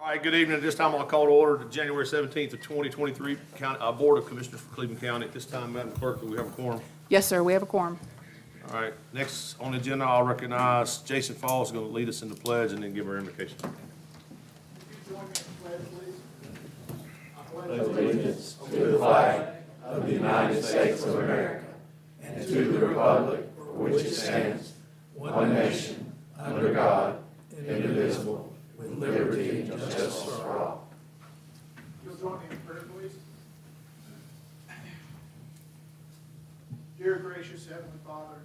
All right, good evening. At this time, I'll call to order the January 17th of 2023 Board of Commissioners for Cleveland County. At this time, Madam Clerk, do we have a quorum? Yes, sir, we have a quorum. All right, next on the agenda, I'll recognize Jason Falls, going to lead us in the pledge and then give our invocation. Allegiance to the flag of the United States of America and to the republic for which it stands, one nation, under God, indivisible, with liberty and justice for all. You'll join me in prayer, please. Dear gracious Heavenly Father,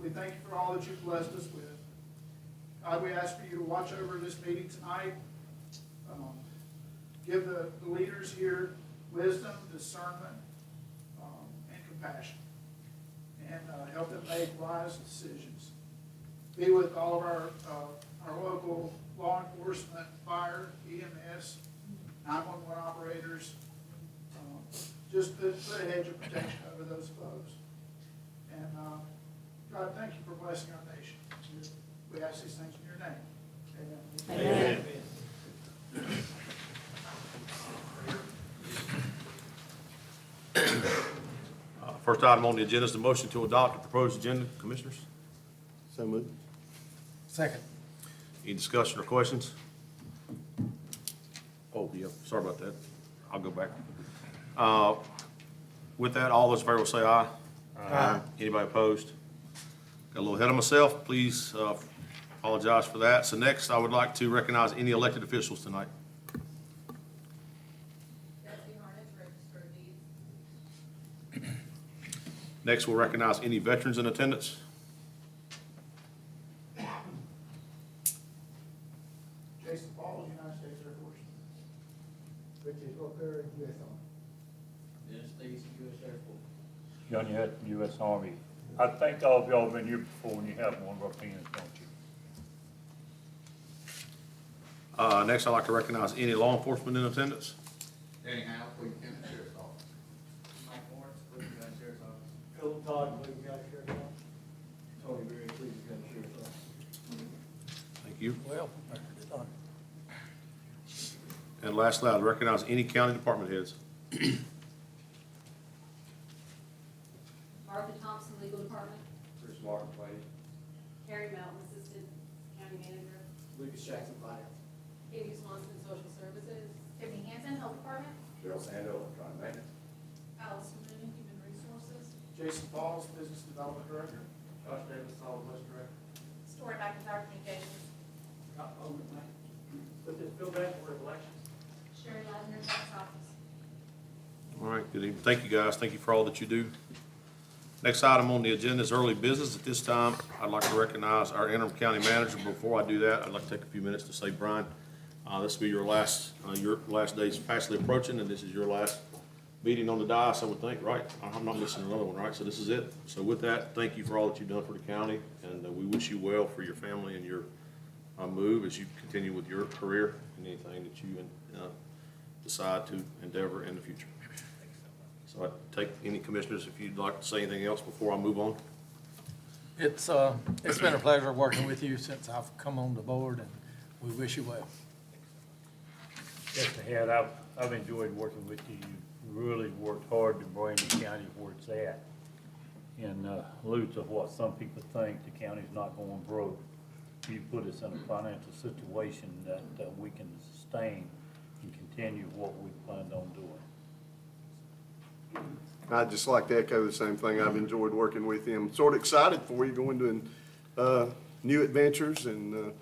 we thank you for all that you've blessed us with. God, we ask for you to watch over this meeting tonight. Give the leaders here wisdom, discernment, and compassion, and help them make wise decisions. Be with all of our local law enforcement, fire, EMS, 911 operators. Just put a hedge of protection over those folks. And God, thank you for blessing our nation. We ask these things in your name. Amen. Amen. First item on the agenda is the motion to adopt the proposed agenda, Commissioners. So moved. Second. Any discussion or questions? Oh, yeah, sorry about that. I'll go back. With that, all those in favor will say aye. Aye. Anybody opposed? Got a little ahead of myself. Please apologize for that. So next, I would like to recognize any elected officials tonight. Next, we'll recognize any veterans in attendance. Jason Falls, United States Air Force. Richard Booker, U.S. Army. Dennis Stacy, U.S. Air Force. Johnny Hutton, U.S. Army. I think all of y'all have been here before when you have one of our pens, don't you? Next, I'd like to recognize any law enforcement in attendance. Danny Howe, Cleveland County Sheriff's Office. Mike Lawrence, Cleveland County Sheriff's Office. Phil Todd, Cleveland County Sheriff's Office. Tony Berry, Cleveland County Sheriff's Office. Thank you. Well, And lastly, I'd recognize any county department heads. Martha Thompson, Legal Department. Chris Martin, Wade. Carrie Melton, Assistant County Manager. Lucas Jackson, Fire. Katie Swanson, Social Services. Tiffany Hansen, Health Department. Cheryl Sando, Electronic Maintenance. Allison Mooney, Human Resources. Jason Falls, Business Development Director. Josh Davis, Solid Waste Director. Story McIntyre, Communications. Put this bill back for elections. Sherry Lavender, Tax Office. All right, good evening. Thank you, guys. Thank you for all that you do. Next item on the agenda is early business. At this time, I'd like to recognize our interim county manager. Before I do that, I'd like to take a few minutes to say, Brian, this will be your last day's fastly approaching, and this is your last meeting on the dais, I would think, right? I'm not missing another one, right? So this is it. So with that, thank you for all that you've done for the county, and we wish you well for your family and your move as you continue with your career and anything that you decide to endeavor in the future. So I take any commissioners if you'd like to say anything else before I move on. It's been a pleasure working with you since I've come on the board, and we wish you well. Yes, Ed, I've enjoyed working with you. You really worked hard to bring the county where it's at. In lieu of what some people think, the county's not going broke. You put us in a financial situation that we can sustain and continue what we planned on doing. I'd just like to echo the same thing. I've enjoyed working with him. Sort of excited for you going to new adventures, and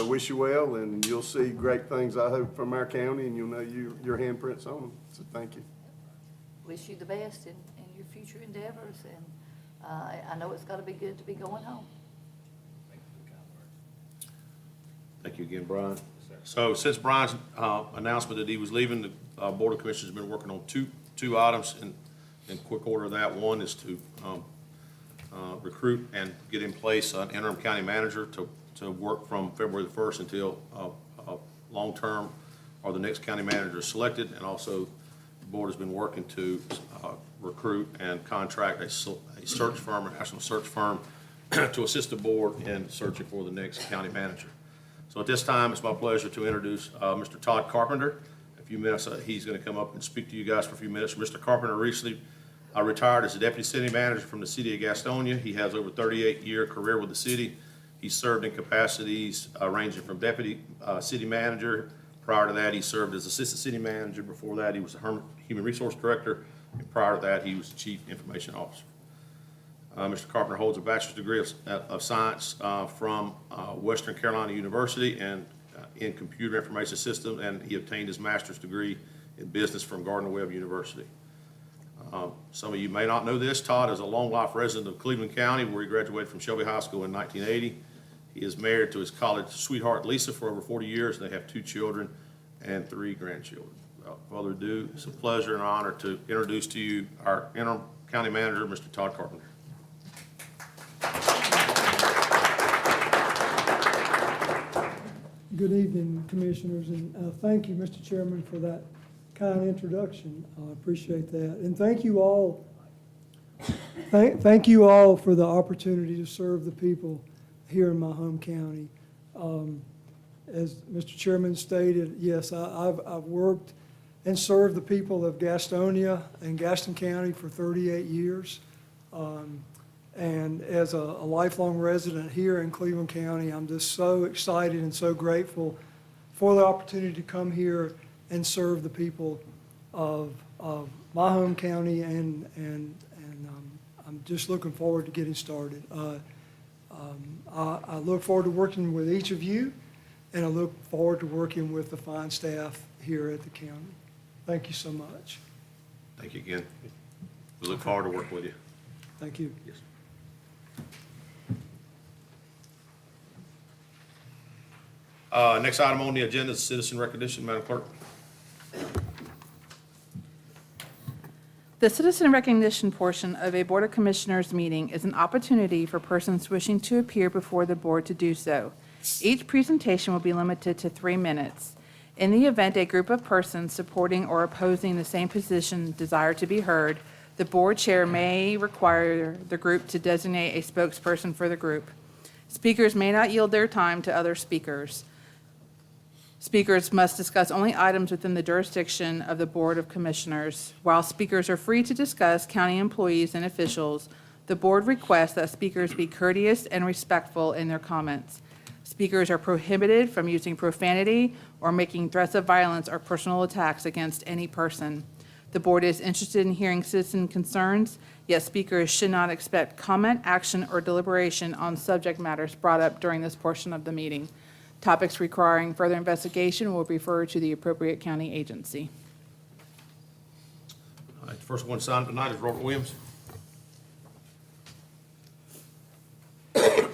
wish you well, and you'll see great things, I hope, from our county, and you'll know your handprints on them. So thank you. Wish you the best in your future endeavors, and I know it's got to be good to be going home. Thank you again, Brian. So since Brian's announcement that he was leaving, the Board of Commissioners has been working on two items in quick order. That one is to recruit and get in place an interim county manager to work from February the 1st until long-term or the next county manager is selected. And also, the board has been working to recruit and contract a search firm, a national search firm, to assist the board in searching for the next county manager. So So at this time, it's my pleasure to introduce Mr. Todd Carpenter. In a few minutes, he's going to come up and speak to you guys for a few minutes. Mr. Carpenter recently retired as a deputy city manager from the city of Gastonia. He has over 38-year career with the city. He served in capacities ranging from deputy city manager. Prior to that, he served as assistant city manager. Before that, he was a human resource director. And prior to that, he was the chief information officer. Mr. Carpenter holds a bachelor's degree of science from Western Carolina University and in computer information systems, and he obtained his master's degree in business from Gardner-Webb University. Some of you may not know this. Todd is a long-life resident of Cleveland County, where he graduated from Shelby High School in 1980. He is married to his college sweetheart, Lisa, for over 40 years, and they have 2 children and 3 grandchildren. Without further ado, it's a pleasure and honor to introduce to you our interim county manager, Mr. Todd Carpenter. Good evening, Commissioners, and thank you, Mr. Chairman, for that kind introduction. I appreciate that. And thank you all, thank you all for the opportunity to serve the people here in my home county. As Mr. Chairman stated, yes, I've worked and served the people of Gastonia and Gaston County for 38 years. And as a lifelong resident here in Cleveland County, I'm just so excited and so grateful for the opportunity to come here and serve the people of my home county, and I'm just looking forward to getting started. I look forward to working with each of you, and I look forward to working with the fine staff here at the county. Thank you so much. Thank you again. We look forward to working with you. Thank you. Yes. Next item on the agenda is citizen recognition. Madam Clerk. The citizen recognition portion of a Board of Commissioners meeting is an opportunity for persons wishing to appear before the board to do so. Each presentation will be limited to 3 minutes. In the event a group of persons supporting or opposing the same position desire to be heard, the board chair may require the group to designate a spokesperson for the group. Speakers may not yield their time to other speakers. Speakers must discuss only items within the jurisdiction of the Board of Commissioners. While speakers are free to discuss county employees and officials, the board requests that speakers be courteous and respectful in their comments. Speakers are prohibited from using profanity or making threats of violence or personal attacks against any person. The board is interested in hearing citizen concerns, yet speakers should not expect comment, action, or deliberation on subject matters brought up during this portion of the meeting. Topics requiring further investigation will be referred to the appropriate county agency. All right, the first one signed tonight is Robert Williams. I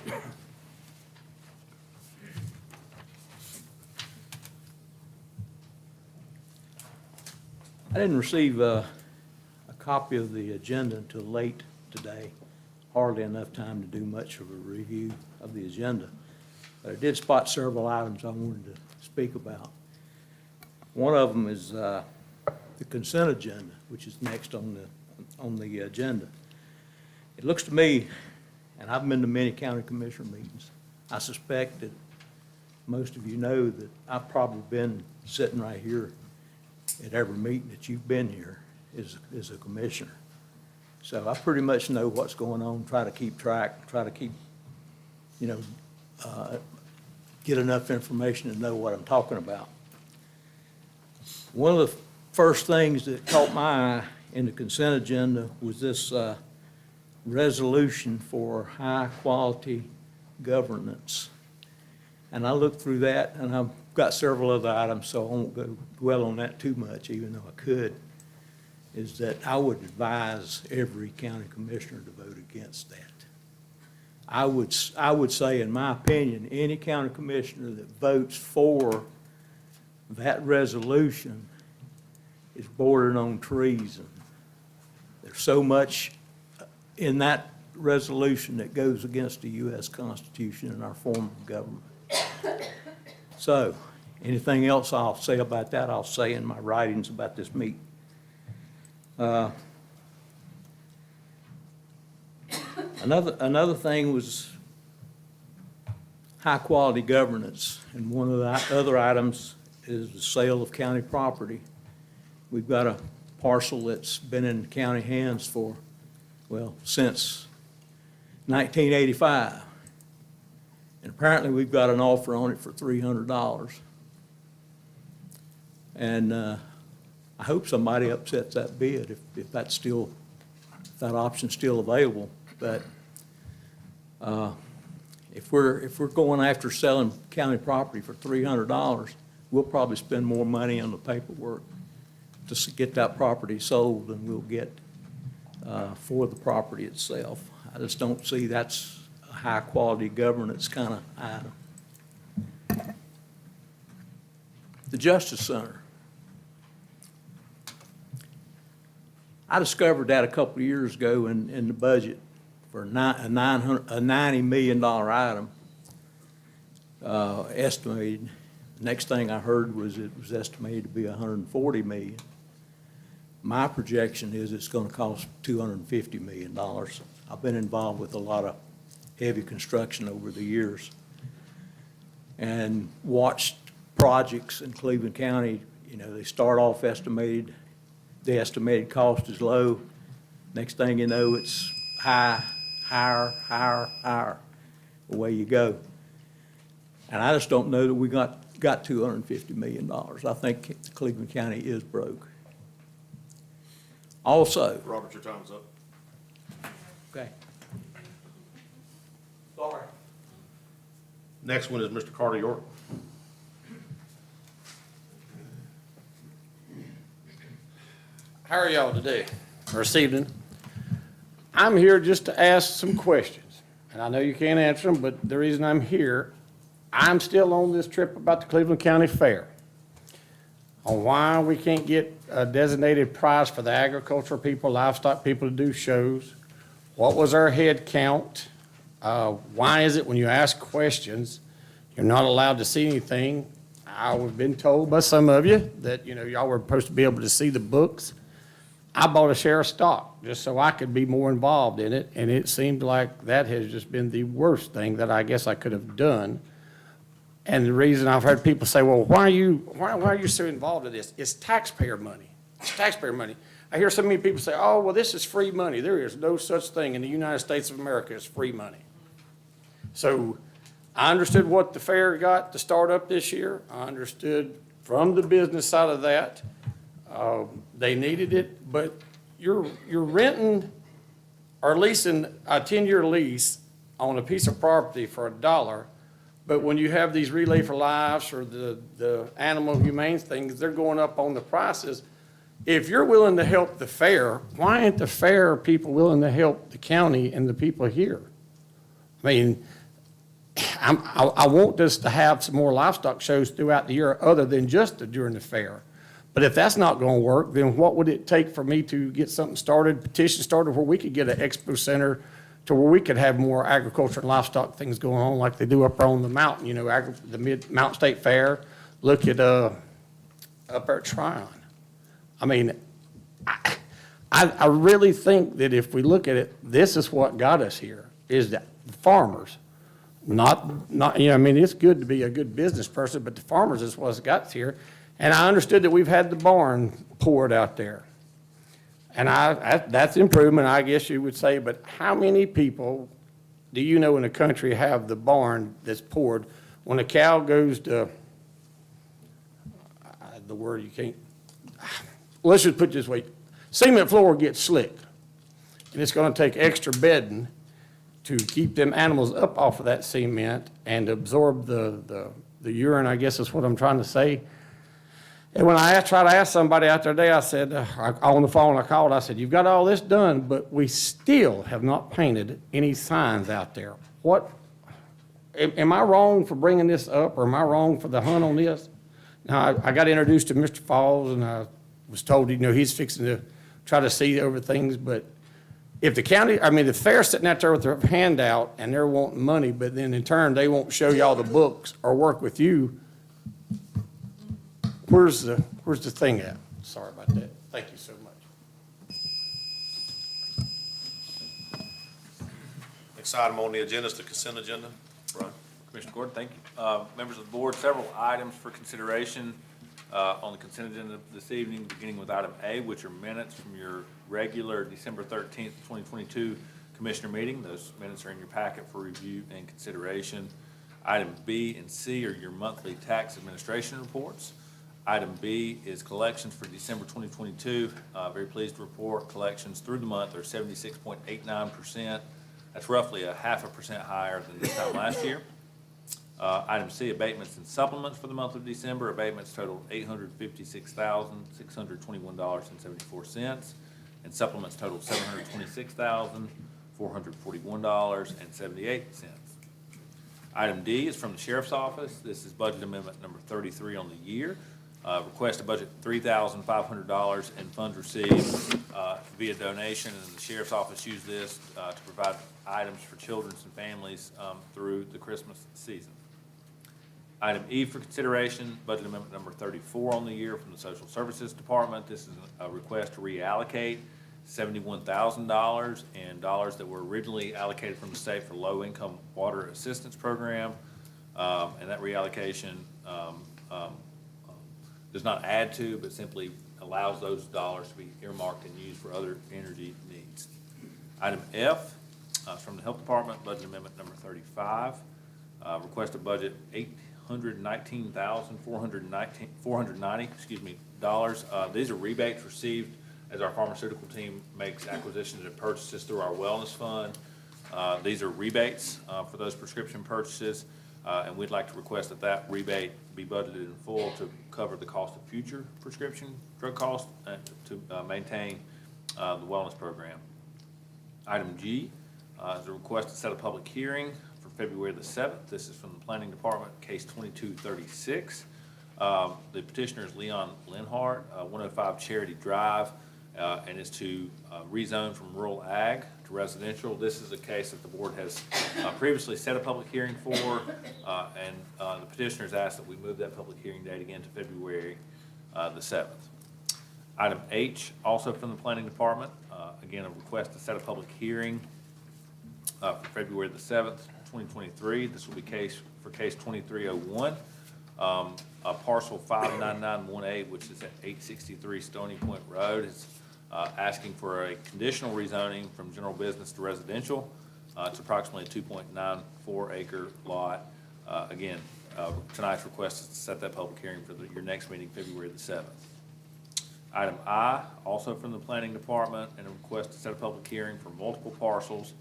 didn't receive a copy of the agenda until late today. Hardly enough time to do much of a review of the agenda. But I did spot several items I wanted to speak about. One of them is the consent agenda, which is next on the agenda. It looks to me, and I've been to many county commissioner meetings, I suspect that most of you know that I've probably been sitting right here at every meeting that you've been here as a commissioner. So I pretty much know what's going on, try to keep track, try to keep, get enough information to know what I'm talking about. One of the first things that caught my eye in the consent agenda was this resolution for high-quality governance. And I looked through that, and I've got several other items, so I won't go dwell on that too much, even though I could, is that I would advise every county commissioner to vote against that. I would say, in my opinion, any county commissioner that votes for that resolution is bordering on treason. There's so much in that resolution that goes against the U.S. Constitution and our form of government. So, anything else I'll say about that, I'll say in my writings about this meeting. Another thing was high-quality governance, and one of the other items is the sale of county property. We've got a parcel that's been in county hands for, well, since 1985. And apparently, we've got an offer on it for $300. And I hope somebody upsets that bid if that's still, if that option's still available. But if we're going after selling county property for $300, we'll probably spend more money on the paperwork to get that property sold than we'll get for the property itself. I just don't see that's a high-quality governance kind of item. The Justice Center. I discovered that a couple of years ago in the budget for a $90 million item estimated. The next thing I heard was it was estimated to be $140 million. My projection is it's going to cost $250 million. I've been involved with a lot of heavy construction over the years and watched projects in Cleveland County. You know, they start off estimated, the estimated cost is low. Next thing you know, it's higher. Away you go. And I just don't know that we got $250 million. I think Cleveland County is broke. Also. Robert, your time's up. Okay. Sorry. Next one is Mr. Carter York. How are y'all today, or this evening? I'm here just to ask some questions, and I know you can't answer them, but the reason I'm here, I'm still on this trip about the Cleveland County Fair, on why we can't get a designated prize for the agricultural people, livestock people to do shows. What was our head count? Why is it when you ask questions, you're not allowed to see anything? I've been told by some of you that, you know, y'all were supposed to be able to see the books. I bought a share of stock just so I could be more involved in it, and it seemed like that has just been the worst thing that I guess I could have done. And the reason I've heard people say, well, why are you so involved in this? It's taxpayer money. It's taxpayer money. I hear so many people say, oh, well, this is free money. There is no such thing in the United States of America as free money. So I understood what the fair got to start up this year. I understood from the business side of that, they needed it, but you're renting or leasing a 10-year lease on a piece of property for $1, but when you have these Relay for Lives or the animal humane things, they're going up on the prices. If you're willing to help the fair, why ain't the fair people willing to help the county and the people here? I mean, I want us to have some more livestock shows throughout the year other than just during the fair. But if that's not going to work, then what would it take for me to get something started, petition started, where we could get an expo center to where we could have more agriculture and livestock things going on like they do up on the mountain, you know, the Mid-Mountain State Fair. Look at up at Tryon. I mean, I really think that if we look at it, this is what got us here, is that the farmers, not you know, I mean, it's good to be a good business person, but the farmers is what's got us here. And I understood that we've had the barn poured out there. And that's improvement, I guess you would say, but how many people do you know in the country have the barn that's poured when a cow goes to, the word you can't, let's just put it this way, cement floor gets slick, and it's going to take extra bedding to keep them animals up off of that cement and absorb the urine, I guess is what I'm trying to say. And when I tried to ask somebody out there today, I said, on the phone I called, I said, you've got all this done, but we still have not painted any signs out there. What, am I wrong for bringing this up, or am I wrong for the hunt on this? Now, I got introduced to Mr. Falls, and I was told, you know, he's fixing to try to see over things, but if the county, I mean, the fair's sitting out there with their handout, and they're wanting money, but then in turn, they won't show y'all the books or work with you, where's the thing at? Sorry about that. Thank you so much. Next item on the agenda is the consent agenda. Brian. Commissioner Gordon, thank you. Members of the board, several items for consideration on the consent agenda this evening, beginning with item A, which are minutes from your regular December 13th, 2022 commissioner meeting. Those minutes are in your packet for review and consideration. Item B and C are your monthly tax administration reports. Item B is collections for December 2022. Very pleased to report collections through the month are 76.89%. That's roughly a 0.5% higher than this time last year. Item C, abatements and supplements for the month of December. Abatements totaled $856,621.74, and supplements totaled $726,441.78. Item D is from the Sheriff's Office. This is budget amendment number 33 on the year. Request to budget $3,500 in funds received via donation, and the Sheriff's Office used this to provide items for children and families through the Christmas season. Item E for consideration, budget amendment number 34 on the year from the Social Services Department. This is a request to reallocate $71,000 and dollars that were originally allocated from the state for low-income water assistance program. And that reallocation does not add to, but simply allows those dollars to be earmarked and used for other energy needs. Item F is from the Health Department, budget amendment number 35. Request a budget $490 dollars. These are rebates received as our pharmaceutical team makes acquisitions and purchases through our wellness fund. These are rebates for those prescription purchases, and we'd like to request that that rebate be budgeted in full to cover the cost of future prescription drug costs and to maintain the wellness program. Item G is a request to set a public hearing for February the 7th. This is from the Planning Department, case 2236. The petitioner is Leon Linhart, 105 Charity Drive, and is to rezone from rural ag to residential. This is a case that the board has previously set a public hearing for, and the petitioner has asked that we move that public hearing date again to February the 7th. Item H, also from the Planning Department, again, a request to set a public hearing for February the 7th, 2023. This will be case 2301. Parcel 59918, which is at 863 Stony Point Road, is asking for a conditional rezoning from general business to residential. It's approximately a 2.94 acre lot. Again, tonight's request is to set that public hearing for your next meeting, February the 7th. Item I, also from the Planning Department, and a request to set a public hearing for multiple parcels.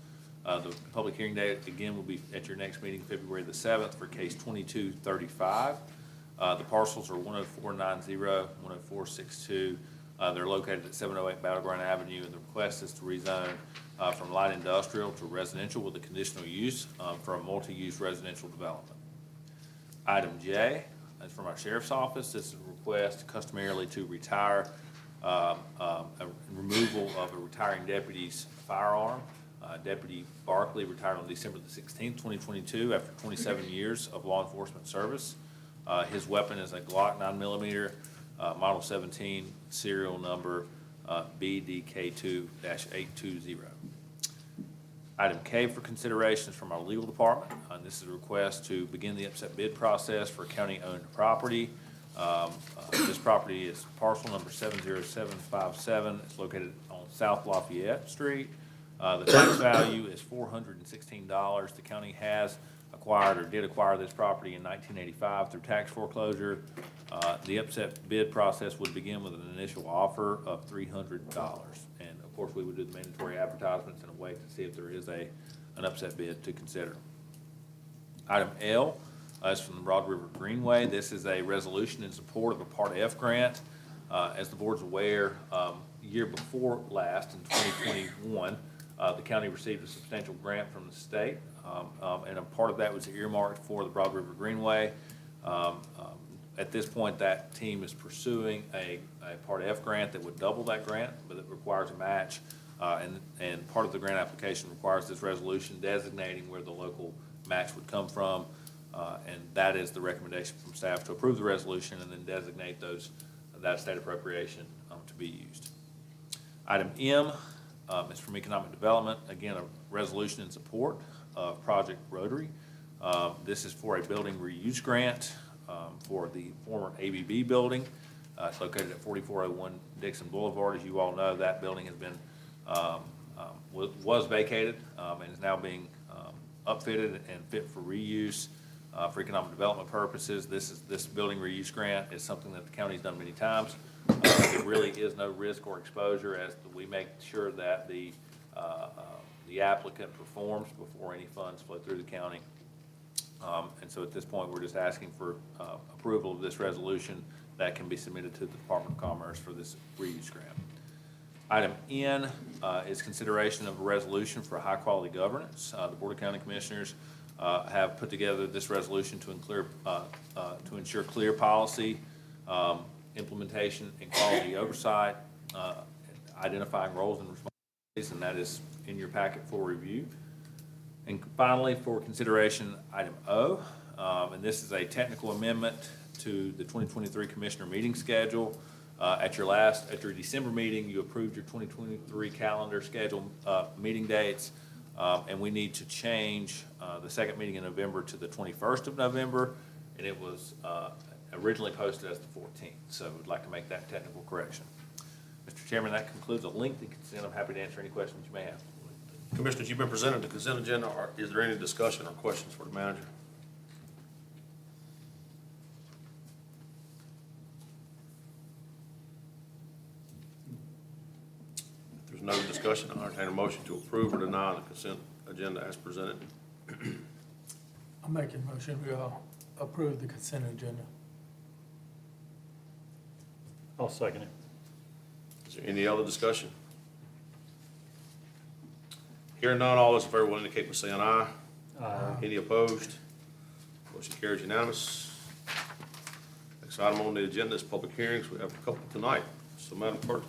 The public hearing date, again, will be at your next meeting, February the 7th, for case 2235. The parcels are 10490, 10462. They're located at 708 Battleground Avenue, and the request is to rezone from light industrial to residential with a conditional use for a multi-use residential development. Item J is from our Sheriff's Office. This is a request customarily to retire a removal of a retiring deputy's firearm. Deputy Barkley retired on December the 16th, 2022, after 27 years of law enforcement service. His weapon is a Glock 9mm, Model 17, serial number BDK2-820. Item K for consideration is from our legal department. This is a request to begin the upset bid process for county-owned property. This property is parcel number 70757. It's located on South Lafayette Street. The tax value is $416. The county has acquired or did acquire this property in 1985 through tax foreclosure. The upset bid process would begin with an initial offer of $300. And of course, we would do the mandatory advertisements and wait to see if there is an upset bid to consider. Item L is from the Broad River Greenway. This is a resolution in support of a Part F grant. As the board's aware, year before last, in 2021, the county received a substantial grant from the state, and a part of that was earmarked for the Broad River Greenway. At this point, that team is pursuing a Part F grant that would double that grant, but it requires a match, and part of the grant application requires this resolution designating where the local match would come from, and that is the recommendation from staff to approve the resolution and then designate that state appropriation to be used. Item M is from Economic Development. Again, a resolution in support of Project Rotary. This is for a building reuse grant for the former ABB building. It's located at 4401 Dixon Boulevard. As you all know, that building has been, was vacated and is now being upfitted and fit for reuse for economic development purposes. This building reuse grant is something that the county's done many times. There really is no risk or exposure as we make sure that the applicant performs before any funds flow through the county. And so at this point, we're just asking for approval of this resolution that can be submitted to the Department of Commerce for this reuse grant. Item N is consideration of a resolution for high-quality governance. The Board of County Commissioners have put together this resolution to ensure clear policy, implementation, and quality oversight, identifying roles and responsibilities, and that is in your packet for review. And finally, for consideration, item O, and this is a technical amendment to the 2023 Commissioner meeting schedule. At your December meeting, you approved your 2023 calendar schedule meeting dates, and we need to change the second meeting in November to the 21st of November, and it was originally posted as the 14th. So we'd like to make that technical correction. Mr. Chairman, that concludes a lengthy consent. I'm happy to answer any questions you may have. Commissioners, you've been presented the consent agenda. Is there any discussion or questions for the manager? If there's no discussion, I'll entertain a motion to approve or deny the consent agenda as presented. I'm making a motion, we all approve the consent agenda. I'll second it. Is there any other discussion? Hearing none, all those in favor will indicate by saying aye. Aye. Any opposed? Motion carries unanimous. Next item on the agenda is public hearings. We have a couple tonight. So, Madam Clerk.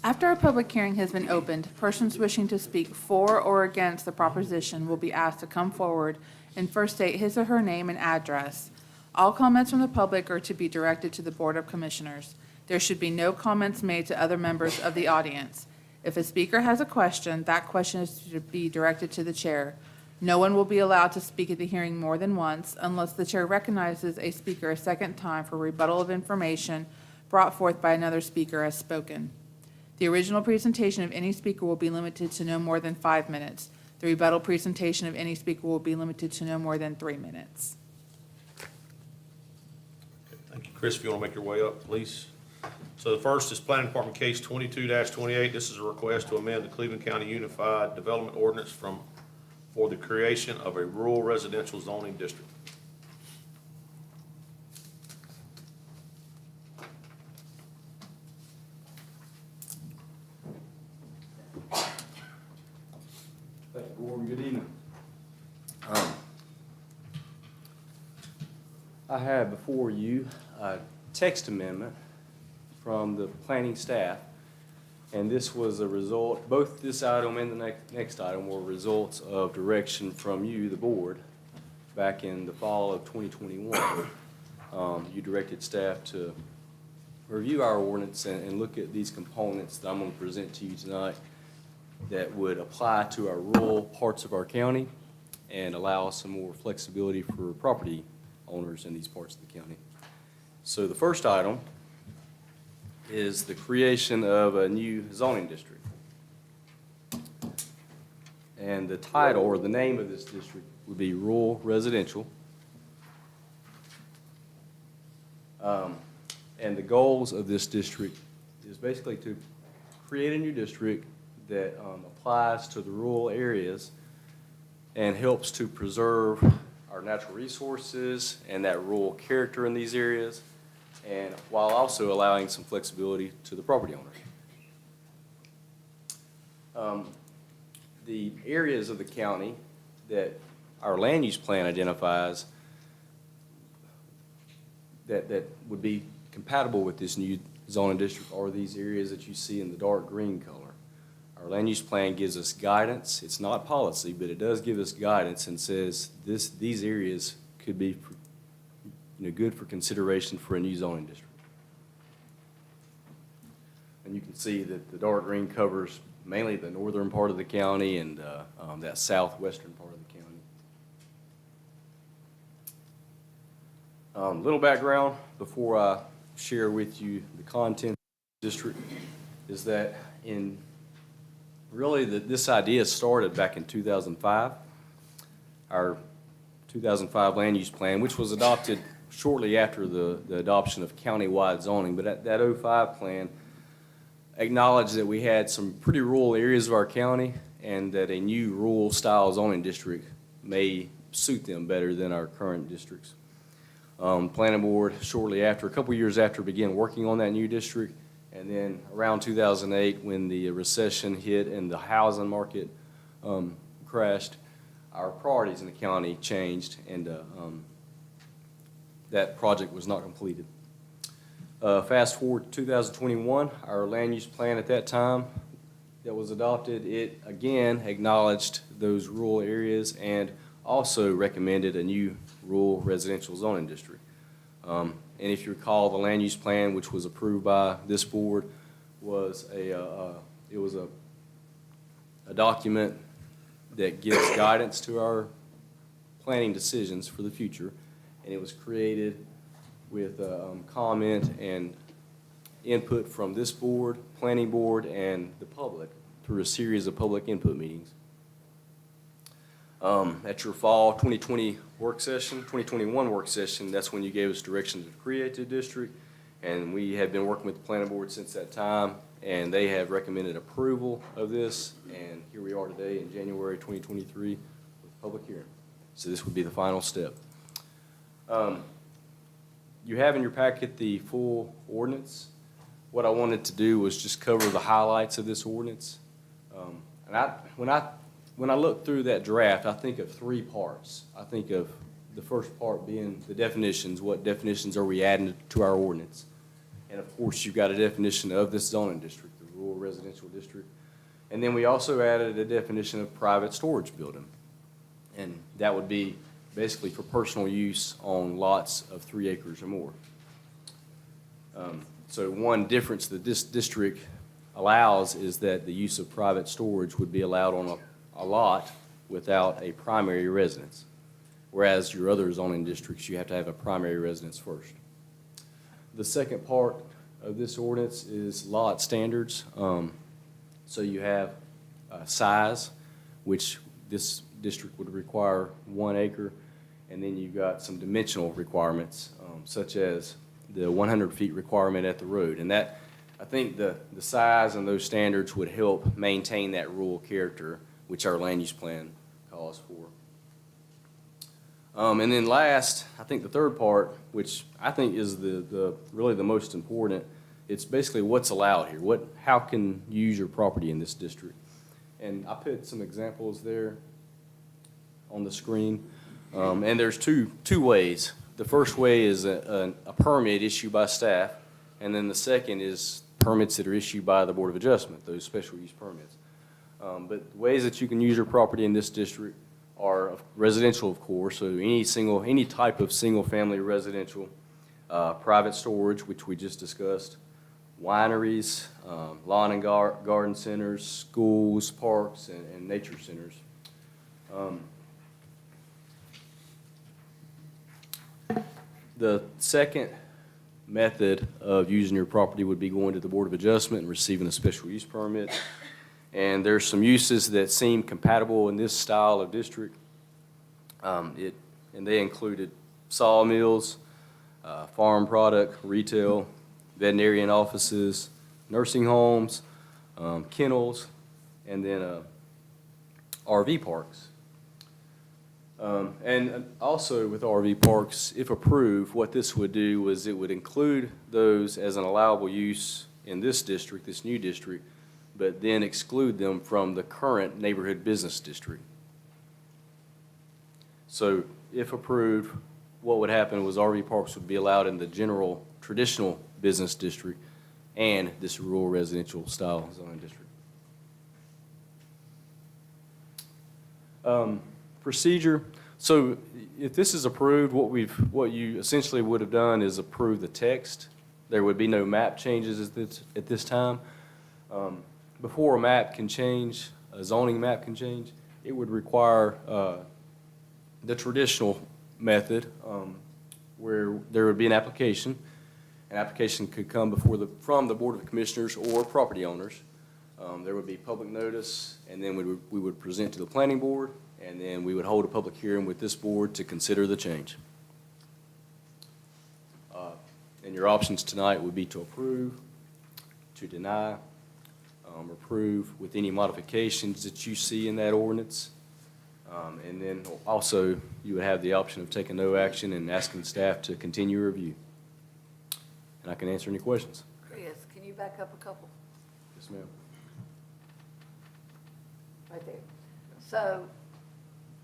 After a public hearing has been opened, persons wishing to speak for or against the proposition will be asked to come forward and first state his or her name and address. All comments from the public are to be directed to the Board of Commissioners. There should be no comments made to other members of the audience. If a speaker has a question, that question is to be directed to the chair. No one will be allowed to speak at the hearing more than once unless the chair recognizes a speaker a second time for rebuttal of information brought forth by another speaker as spoken. The original presentation of any speaker will be limited to no more than 5 minutes. The rebuttal presentation of any speaker will be limited to no more than 3 minutes. Thank you. Chris, if you want to make your way up, please. So the first is Planning Department Case 22-28. This is a request to amend the Cleveland County Unified Development Ordinance for the creation of a rural residential zoning district. Thank you, Gordon. Good evening. I have before you a text amendment from the planning staff, and this was a result, both this item and the next item were results of direction from you, the board, back in the fall of 2021. You directed staff to review our ordinance and look at these components that I'm going to present to you tonight that would apply to our rural parts of our county and allow some more flexibility for property owners in these parts of the county. So the first item is the creation of a new zoning district. And the title or the name of this district would be Rural Residential. And the goals of this district is basically to create a new district that applies to the rural areas and helps to preserve our natural resources and that rural character in these areas, and while also allowing some flexibility to the property owners. The areas of the county that our land use plan identifies that would be compatible with this new zoning district are these areas that you see in the dark green color. Our land use plan gives us guidance. It's not policy, but it does give us guidance and says these areas could be good for consideration for a new zoning district. And you can see that the dark green covers mainly the northern part of the county and that southwestern part of the county. Little background before I share with you the content of the district is that this idea started back in 2005. Our 2005 land use plan, which was adopted shortly after the adoption of county-wide zoning, but that 05 plan acknowledged that we had some pretty rural areas of our county and that a new rural style zoning district may suit them better than our current districts. Planning board shortly after, a couple years after, began working on that new district, and then around 2008, when the recession hit and the housing market crashed, our priorities in the county changed, and that project was not completed. Fast forward to 2021, our land use plan at that time that was adopted, it again acknowledged those rural areas and also recommended a new rural residential zoning district. And if you recall, the land use plan, which was approved by this board, was a document that gives guidance to our planning decisions for the future, and it was created with comment and input from this board, planning board, and the public through a series of public input meetings. At your fall 2021 work session, that's when you gave us direction to create the district, and we have been working with the planning board since that time, and they have recommended approval of this, and here we are today in January 2023 with public hearing. So this would be the final step. You have in your packet the full ordinance. What I wanted to do was just cover the highlights of this ordinance. When I look through that draft, I think of three parts. I think of the first part being the definitions. What definitions are we adding to our ordinance? And of course, you've got a definition of this zoning district, the rural residential district. And then we also added a definition of private storage building. And that would be basically for personal use on lots of 3 acres or more. So one difference that this district allows is that the use of private storage would be allowed on a lot without a primary residence, whereas your other zoning districts, you have to have a primary residence first. The second part of this ordinance is lot standards. So you have size, which this district would require 1 acre, and then you've got some dimensional requirements, such as the 100 feet requirement at the road. And that, I think the size and those standards would help maintain that rural character, which our land use plan calls for. And then last, I think the third part, which I think is really the most important, it's basically what's allowed here. How can you use your property in this district? And I put some examples there on the screen. And there's two ways. The first way is a permit issued by staff, and then the second is permits that are issued by the Board of Adjustment, those special use permits. But ways that you can use your property in this district are residential, of course, so any type of single-family residential, private storage, which we just discussed, wineries, lawn and garden centers, schools, parks, and nature centers. The second method of using your property would be going to the Board of Adjustment and receiving a special use permit. And there's some uses that seem compatible in this style of district. And they included sawmills, farm product, retail, veterinarian offices, nursing homes, kennels, and then RV parks. And also with RV parks, if approved, what this would do was it would include those as an allowable use in this district, this new district, but then exclude them from the current neighborhood business district. So if approved, what would happen was RV parks would be allowed in the general traditional business district and this rural residential style zoning district. Procedure. So if this is approved, what you essentially would have done is approve the text. There would be no map changes at this time. Before a map can change, a zoning map can change, it would require the traditional method, where there would be an application. An application could come from the Board of Commissioners or property owners. There would be public notice, and then we would present to the planning board, and then we would hold a public hearing with this board to consider the change. And your options tonight would be to approve, to deny, approve with any modifications that you see in that ordinance. And then also, you would have the option of taking no action and asking staff to continue review. And I can answer any questions. Chris, can you back up a couple? Yes, ma'am. Right there. So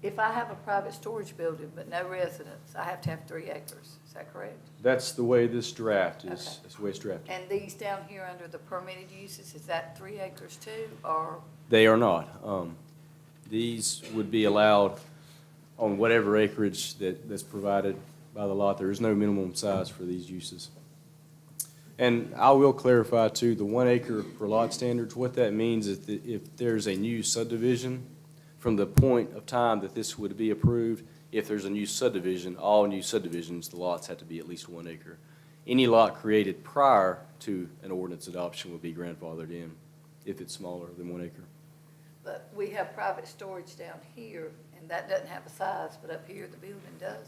if I have a private storage building but no residents, I have to have 3 acres. Is that correct? That's the way this draft is. Okay. That's the way it's drafted. And these down here under the permitted uses, is that 3 acres too, or? They are not. These would be allowed on whatever acreage that's provided by the lot. There is no minimum size for these uses. And I will clarify too, the 1 acre per lot standards, what that means is that if there's a new subdivision, from the point of time that this would be approved, if there's a new subdivision, all new subdivisions, the lots have to be at least 1 acre. Any lot created prior to an ordinance adoption would be grandfathered in if it's smaller than 1 acre. But we have private storage down here, and that doesn't have a size, but up here the building does.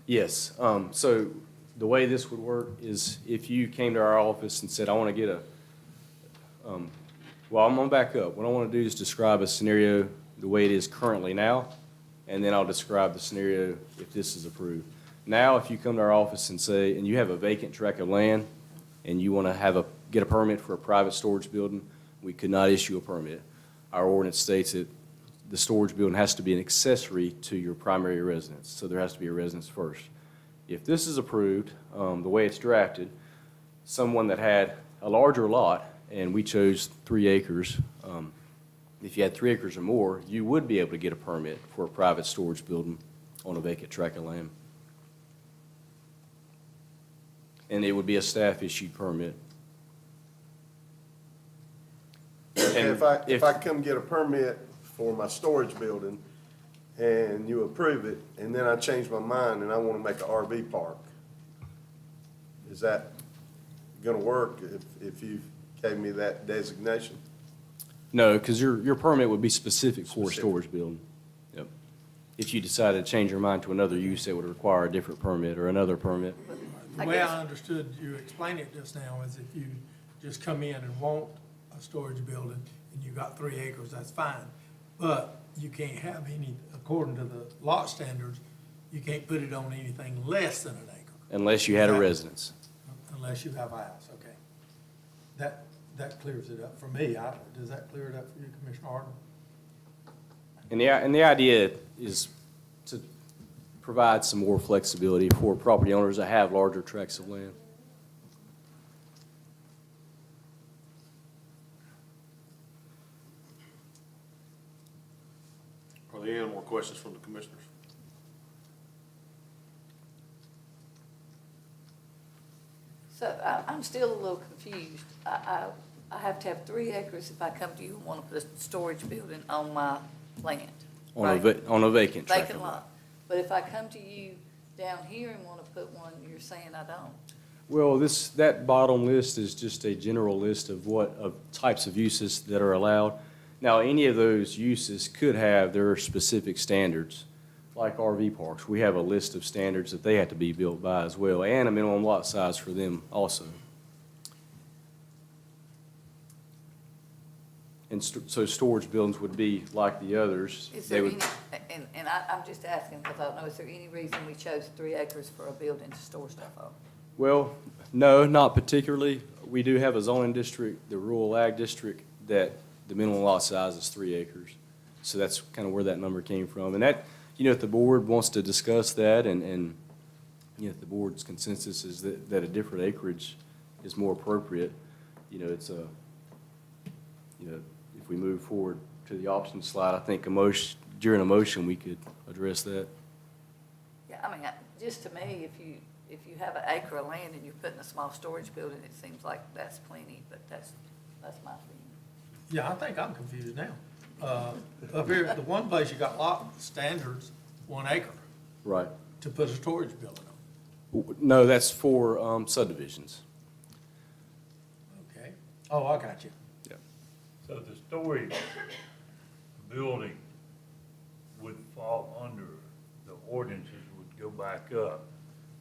Yes, so the way this would work is if you came to our office and said, I want to get well, I'm going to back up. What I want to do is describe a scenario the way it is currently now, and then I'll describe the scenario if this is approved. Now, if you come to our office and say, and you have a vacant tract of land, and you want to get a permit for a private storage building, we could not issue a permit. Our ordinance states that the storage building has to be an accessory to your primary residence, so there has to be a residence first. If this is approved, the way it's drafted, someone that had a larger lot, and we chose 3 acres, if you had 3 acres or more, you would be able to get a permit for a private storage building on a vacant tract of land. And it would be a staff-issued permit. And if I come get a permit for my storage building and you approve it, and then I change my mind and I want to make an RV park, is that gonna work if you gave me that designation? No, because your permit would be specific for a storage building. Yep. If you decided to change your mind to another use, it would require a different permit or another permit. The way I understood you explain it just now is if you just come in and want a storage building and you got 3 acres, that's fine. But you can't have any, according to the lot standards, you can't put it on anything less than an acre. Unless you had a residence. Unless you have a house, okay. That clears it up for me. Does that clear it up for you, Commissioner Harden? And the idea is to provide some more flexibility for property owners that have larger tracts of land. Are there any more questions from the commissioners? So I'm still a little confused. I have to have 3 acres if I come to you and want to put a storage building on my land, right? On a vacant tract. Vacant lot. But if I come to you down here and want to put one, you're saying I don't. Well, that bottom list is just a general list of types of uses that are allowed. Now, any of those uses could have their specific standards, like RV parks. We have a list of standards that they have to be built by as well, and a minimum lot size for them also. And so storage buildings would be like the others. Is there any, and I'm just asking because I don't know, is there any reason we chose 3 acres for a building to store stuff on? Well, no, not particularly. We do have a zoning district, the rural ag district, that the minimum lot size is 3 acres. So that's kind of where that number came from. And that, if the board wants to discuss that and if the board's consensus is that a different acreage is more appropriate, it's if we move forward to the option slide, I think during a motion, we could address that. Yeah, I mean, just to me, if you have an acre of land and you're putting a small storage building, it seems like that's plenty, but that's my opinion. Yeah, I think I'm confused now. Up here, the one place you got lot standards, 1 acre Right. to put a storage building on. No, that's for subdivisions. Okay. Oh, I got you. So the storage building would fall under, the ordinances would go back up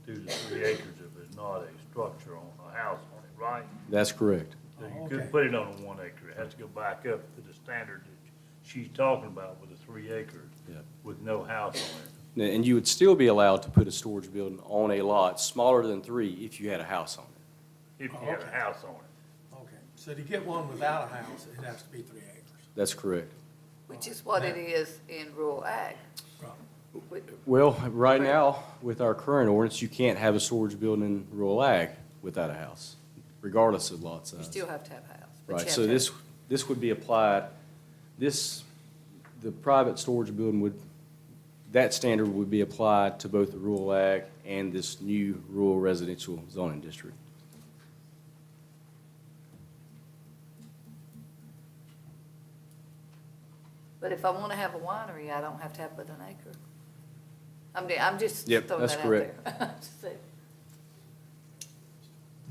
to the 3 acres if there's not a structure on a house on it, right? That's correct. So you Okay. couldn't put it on a 1 acre, it has to go back up to the standard that she's talking about with the 3 acres. Yeah. With no house on it. And you would still be allowed to put a storage building on a lot smaller than 3 if you had a house on it. If you had a Okay. house on it. Okay. So to get one without a house, it has to be 3 acres. That's correct. Which is what it is in rural ag. Right. Well, right now, with our current ordinance, you can't have a storage building in rural ag without a house, regardless of lot size. You still have to have a house. but you Right, have so to have- this would be applied, the private storage building would, that standard would be applied to both the rural ag and this new rural residential zoning district. But if I want to have a winery, I don't have to have but an acre. I'm just Yep, throwing that's that out correct. there. Just saying.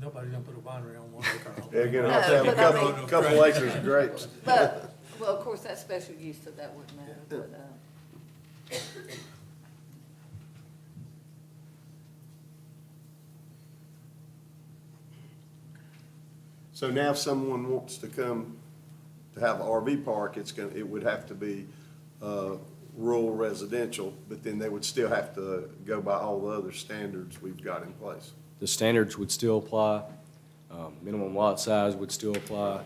Nobody's gonna put a winery on 1 acre. Yeah, again, No, I'll have a but I mean- couple acres of grapes. But, well, of course, that's special use, so that wouldn't matter, but, So now if someone wants to come to have an RV park, it would have to be, rural residential, but then they would still have to go by all the other standards we've got in place. The standards would still apply, minimum lot size would still apply.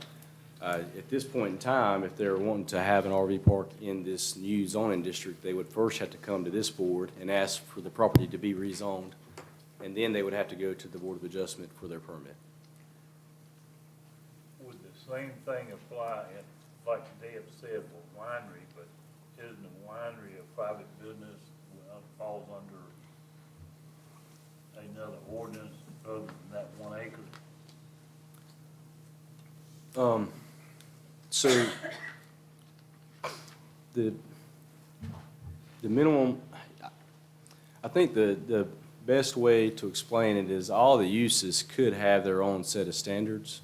At this point in time, if they're wanting to have an RV park in this new zoning district, they would first have to come to this board and ask for the property to be rezoned, and then they would have to go to the Board of Adjustment for their permit. Would the same thing apply, like Deb said, for winery, but isn't a winery a private business, well, it falls under another ordinance other than that 1 acre? So the minimum, I think the best way to explain it is all the uses could have their own set of standards.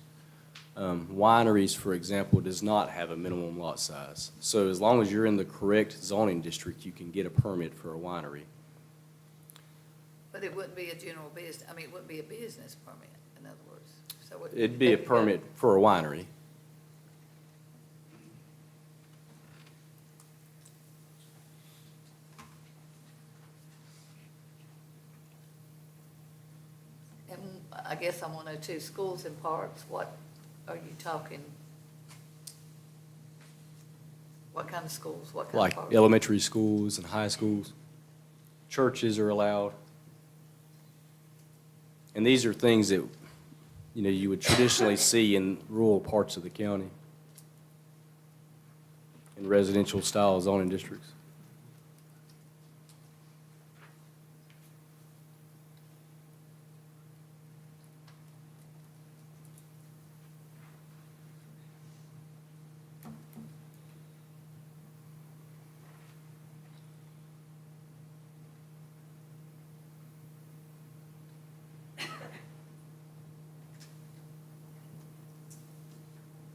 Wineries, for example, does not have a minimum lot size. So as long as you're in the correct zoning district, you can get a permit for a winery. but it wouldn't be a general business, I mean, it wouldn't be a business permit, in other words. So It'd be a permit for a winery. And I guess I want to know too, schools and parks, what are you talking? What kind of schools, what kind of Like parks? elementary schools and high schools. Churches are allowed. And these are things that, you would traditionally see in rural parts of the county, in residential style zoning districts.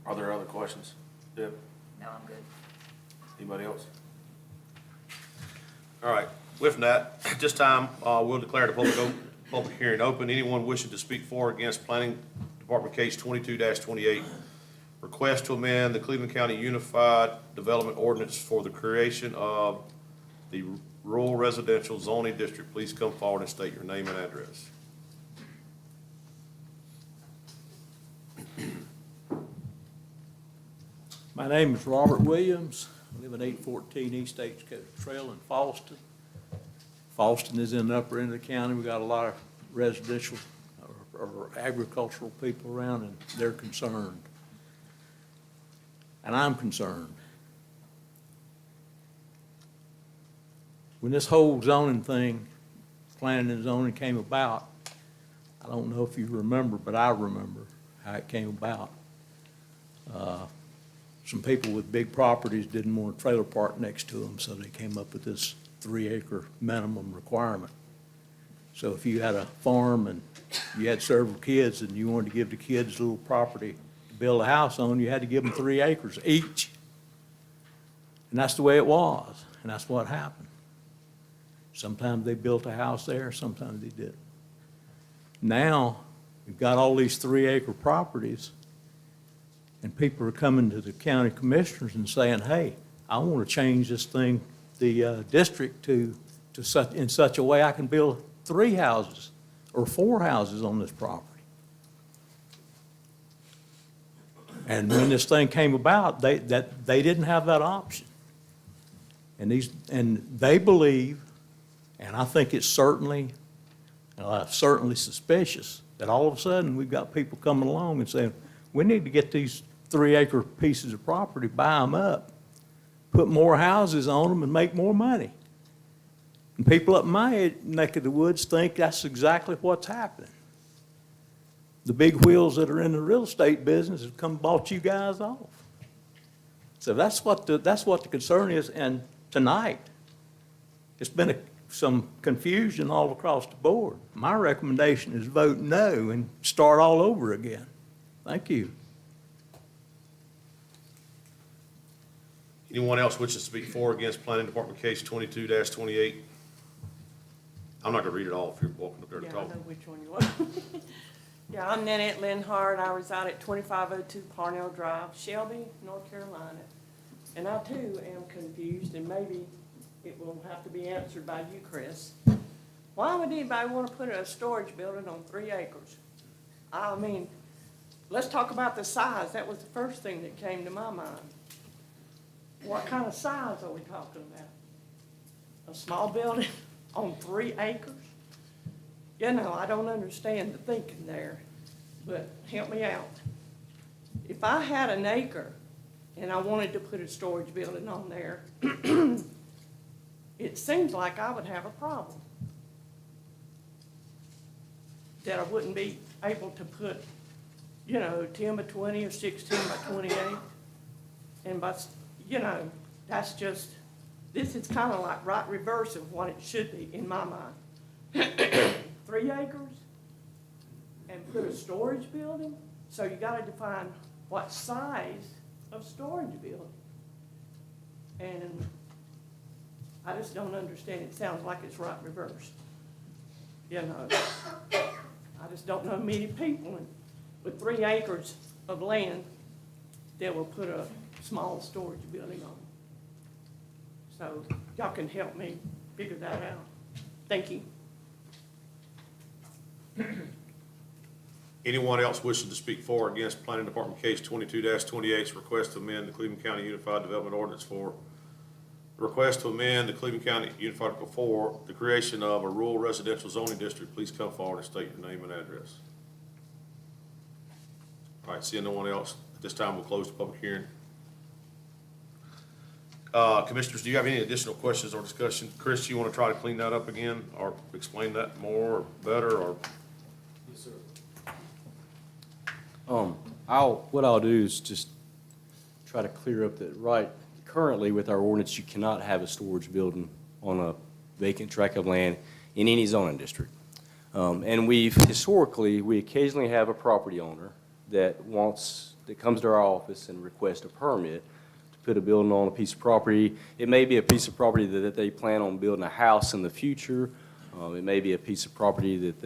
Are there other questions? Deb, No, I'm good. anybody else? All right, with that, at this time, we'll declare the public hearing open. Anyone wishing to speak for or against Planning Department Case 22-28, request to amend the Cleveland County Unified Development Ordinance for the creation of the rural residential zoning district, please come forward and state your name and address. My name is Robert Williams. I live at 814 East Stagecoach Trail in Falston. Falston is in the upper end of the county. We got a lot of residential or agricultural people around, and they're concerned. And I'm concerned. When this whole zoning thing, planning and zoning came about, I don't know if you remember, but I remember how it came about. Some people with big properties didn't want a trailer park next to them, so they came up with this 3 acre minimum requirement. So if you had a farm and you had several kids and you wanted to give the kids a little property to build a house on, you had to give them 3 acres each. And that's the way it was, and that's what happened. Sometimes they built a house there, sometimes they didn't. Now, we've got all these 3-acre properties, and people are coming to the county commissioners and saying, hey, I want to change this thing, the district in such a way I can build 3 houses or 4 houses on this property. And when this thing came about, they didn't have that option. And they believe, and I think it's certainly suspicious, that all of a sudden we've got people coming along and saying, we need to get these 3-acre pieces of property, buy them up, put more houses on them and make more money. And people up my neck of the woods think that's exactly what's happening. The big wheels that are in the real estate business have come and bought you guys off. So that's what the concern is. And tonight, it's been some confusion all across the board. My recommendation is vote no and start all over again. Thank you. Anyone else wishes to speak for or against Planning Department Case 22-28? I'm not gonna read it all if you're walking up there to Yeah, I talk. know which one you want. Yeah, I'm Nanette Linhart. I reside at 2502 Parnell Drive, Shelby, North Carolina. And I too am confused, and maybe it will have to be answered by you, Chris. Why would anybody want to put a storage building on 3 acres? I mean, let's talk about the size. That was the first thing that came to my mind. What kind of size are we talking about? A small building on 3 acres? You know, I don't understand the thinking there, but help me out. If I had an acre and I wanted to put a storage building on there, it seems like I would have a problem. That I wouldn't be able to put, 10 by 20 or 16 by 28. And that's just, this is kind of like right reverse of what it should be in my mind. 3 acres and put a storage building? So you gotta define what size of storage building. And I just don't understand. It sounds like it's right reverse. I just don't know many people with 3 acres of land that will put a small storage building on. So y'all can help me figure that out. Thank you. Anyone else wishing to speak for or against Planning Department Case 22-28's request to amend the Cleveland County Unified Development Ordinance for request to amend the Cleveland County Unified Code for the creation of a rural residential zoning district? Please come forward and state your name and address. All right, seeing no one else, at this time we'll close the public hearing. Commissioners, do you have any additional questions or discussion? Chris, you want to try to clean that up again or explain that more or better or? Yes, sir. What I'll do is just try to clear up that currently with our ordinance, you cannot have a storage building on a vacant tract of land in any zoning district. And we occasionally have a property owner that comes to our office and requests a permit to put a building on a piece of property. It may be a piece of property that they plan on building a house in the future. It may be a piece of property that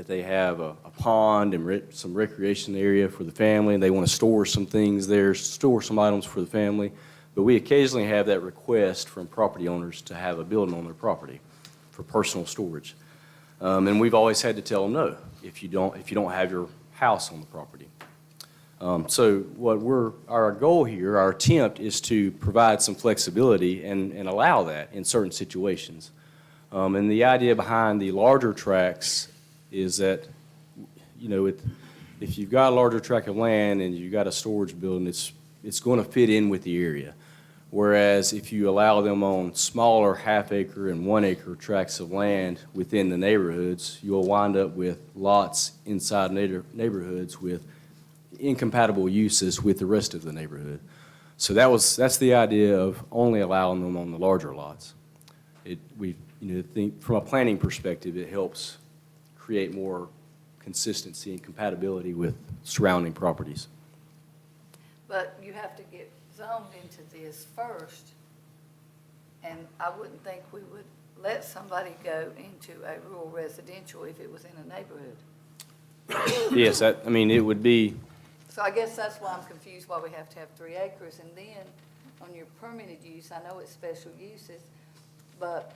they have a pond and some recreation area for the family, and they want to store some things there, store some items for the family. But we occasionally have that request from property owners to have a building on their property for personal storage. And we've always had to tell them no, if you don't have your house on the property. So our goal here, our attempt is to provide some flexibility and allow that in certain situations. And the idea behind the larger tracts is that, if you've got a larger tract of land and you've got a storage building, it's going to fit in with the area. Whereas if you allow them on smaller half-acre and 1-acre tracts of land within the neighborhoods, you'll wind up with lots inside neighborhoods with incompatible uses with the rest of the neighborhood. So that's the idea of only allowing them on the larger lots. from a planning perspective, it helps create more consistency and compatibility with surrounding properties. But you have to get zoned into this first, and I wouldn't think we would let somebody go into a rural residential if it was in a neighborhood. Yes, it would be, So I guess that's why I'm confused why we have to have 3 acres. And then on your permitted use, I know it's special uses, but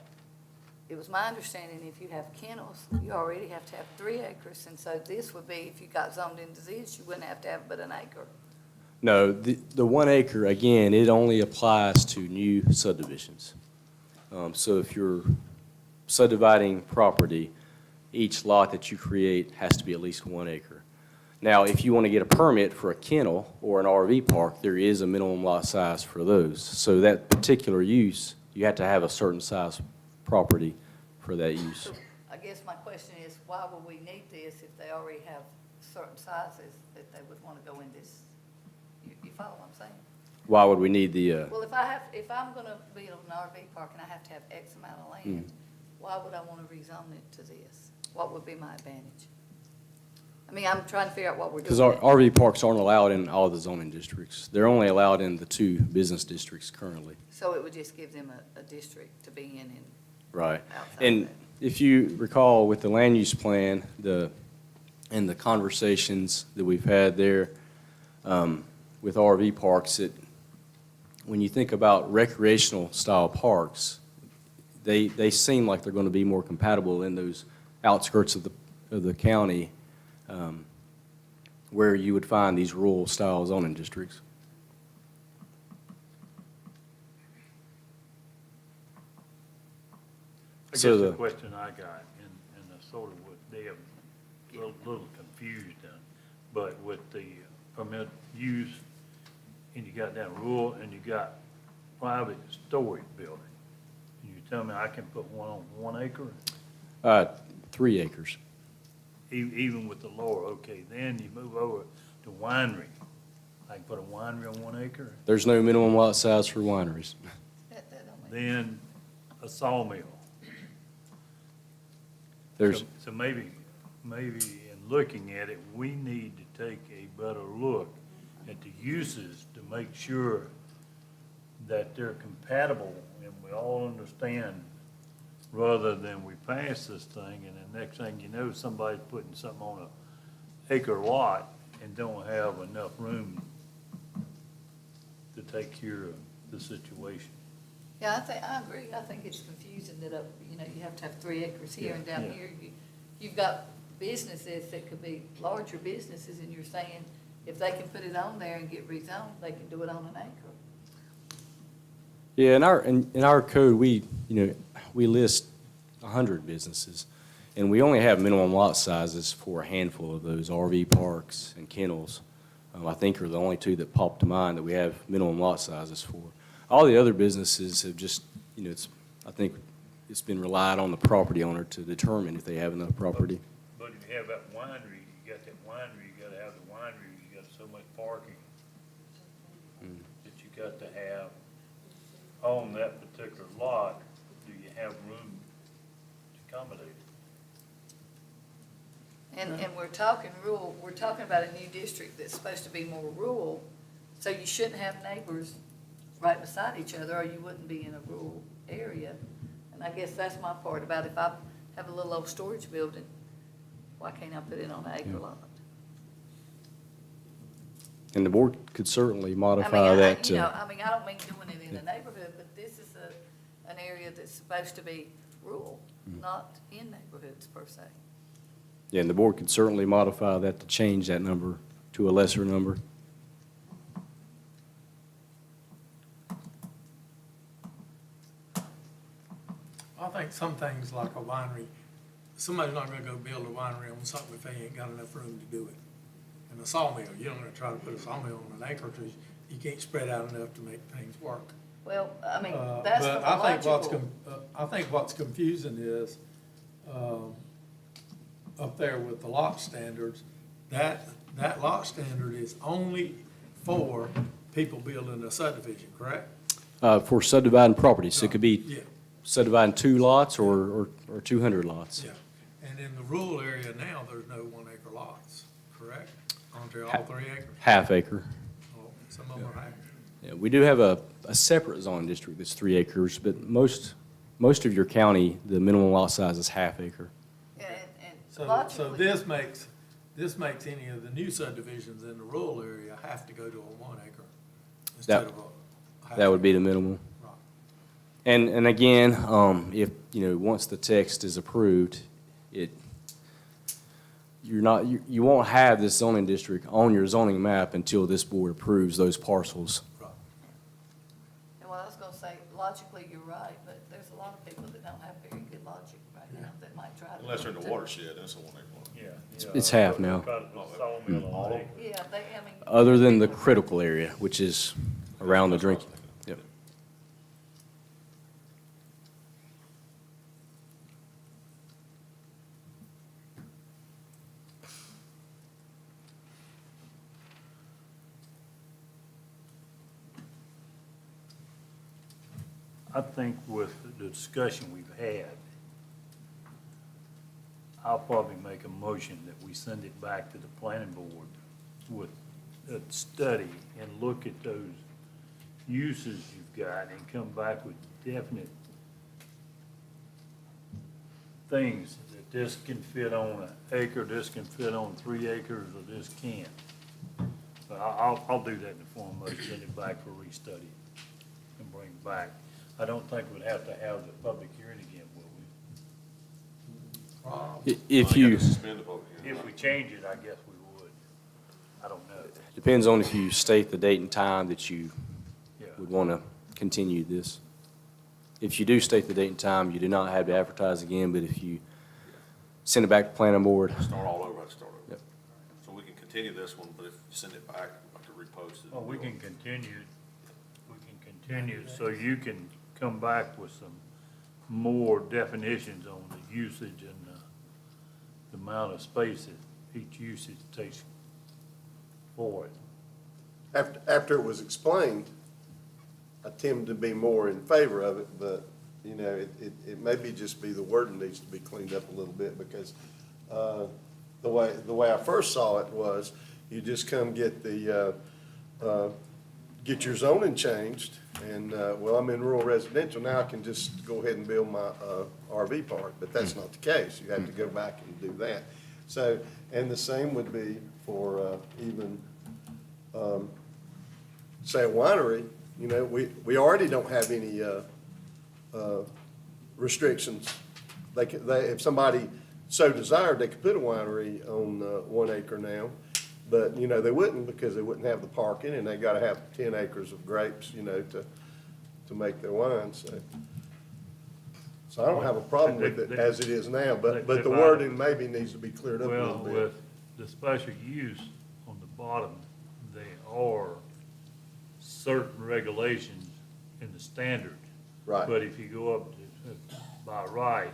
it was my understanding if you have kennels, you already have to have 3 acres. And so this would be, if you got zoned into this, you wouldn't have to have but an acre. no, the 1 acre, again, it only applies to new subdivisions. So if you're subdividing property, each lot that you create has to be at least 1 acre. Now, if you want to get a permit for a kennel or an RV park, there is a minimum lot size for those. So that particular use, you have to have a certain size property for that use. So I guess my question is, why would we need this if they already have certain sizes that they would want to go in this? You follow what I'm saying? Why would we need the, Well, if I'm gonna build an RV park and I have to have X amount of land, why would I wanna rezone it to this? What would be my advantage? I mean, I'm trying to figure out what we're doing. because our RV parks aren't allowed in all the zoning districts. They're only allowed in the 2 business districts currently. So it would just give them a district to be in and Right. outside And of that. if you recall with the land use plan, and the conversations that we've had there with RV parks, when you think about recreational style parks, they seem like they're going to be more compatible in those outskirts of the county where you would find these rural style zoning districts. I guess So the the- question I got, and I sort of with Deb, a little confused, but with the permit use, and you got that rural, and you got private storage building. And you tell me I can put one on 1 acre? 3 acres. Even with the lower, okay, then you move over to winery. I can put a winery on 1 acre? There's no minimum lot size for wineries. That don't make Then a sawmill. There's, So maybe in looking at it, we need to take a better look at the uses to make sure that they're compatible and we all understand, rather than we pass this thing and the next thing you know, somebody's putting something on a acre lot and don't have enough room to take care of the situation. Yeah, I agree. I think it's confusing that, you have to have 3 acres here and down Yeah. here. You've got businesses that could be larger businesses, and you're saying if they can put it on there and get rezoned, they can do it on an acre. yeah, in our code, we list 100 businesses, and we only have minimum lot sizes for a handful of those. RV parks and kennels, I think, are the only 2 that pop to mind that we have minimum lot sizes for. All the other businesses have just, I think it's been relied on the property owner to determine if they have enough property. But if you have that winery, you got that winery, you gotta have the winery, you got so much parking that you got to have on that particular lot. Do you have room to accommodate it? And we're talking rural, we're talking about a new district that's supposed to be more rural, so you shouldn't have neighbors right beside each other, or you wouldn't be in a rural area. And I guess that's my part about if I have a little old storage building, why can't I put it on an acre lot? And the board could certainly I modify mean, that. I don't mean doing it in a neighborhood, but this is an area that's supposed to be rural, not in neighborhoods per se. Yeah, and the board could certainly modify that to change that number to a lesser number. I think some things like a winery, somebody's not gonna go build a winery on something if they ain't got enough room to do it. And a sawmill, you don't wanna try to put a sawmill on an acre because you can't spread out enough to make things work. Well, I mean, that's the But I think logical. I think what's confusing is, up there with the lot standards, that lot standard is only for people building a subdivision, correct? For subdividing properties, so it could be Yeah. subdividing 2 lots or 200 lots. Yeah. And in the rural area now, there's no 1 acre lots, correct? Aren't there all 3 acres? Half acre. Well, some of them are half. Yeah, we do have a separate zoning district that's 3 acres, but most of your county, the minimum lot size is half acre. Yeah, and So logically. this makes any of the new subdivisions in the rural area have to go to a 1 acre instead of a half. That would be the minimum. Right. And again, if, once the text is approved, you won't have this zoning district on your zoning map until this board approves those parcels. Right. And what I was gonna say, logically, you're right, but there's a lot of people that don't have very good logic right now that might try to. Unless they're in the to- watershed, that's a 1 acre lot. Yeah. It's half now. Yeah, I mean. Other than the critical area, which is around the drinking. Yep. I think with the discussion we've had, I'll probably make a motion that we send it back to the planning board with a study and look at those uses you've got and come back with definite things that this can fit on an acre, this can fit on 3 acres, or this can't. But I'll do that in the form of motion, send it back for restudy and bring it back. I don't think we'd have to have the public hearing again, will we? If You you, gotta suspend the vote, yeah. If we change it, I guess we would. I don't know. depends on if you state the date and time that you Yeah. would want to continue this. If you do state the date and time, you do not have to advertise again, but if you send it back to planning board, Start all over, I'd start over. Yep. So we can continue this one, but if you send it back, we'll have to repost it. Well, we can continue, so you can come back with some more definitions on the usage and the amount of space that each usage takes for it. After it was explained, I tend to be more in favor of it, but, it maybe just be the wording needs to be cleaned up a little bit, because, the way I first saw it was, you just come get get your zoning changed, and, well, I'm in rural residential, now I can just go ahead and build my, RV park, but that's not the case, you have to go back and do that. So, and the same would be for, even, say a winery, we already don't have any, restrictions. If somebody so desired, they could put a winery on, 1 acre now, but, they wouldn't, because they wouldn't have the parking, and they gotta have 10 acres of grapes, to make their wine, so I don't have a problem with it as it is now, but the wording maybe needs to be cleared up a little Well, bit. with the special use on the bottom, there are certain regulations in the standard. Right. But if you go up to, by right,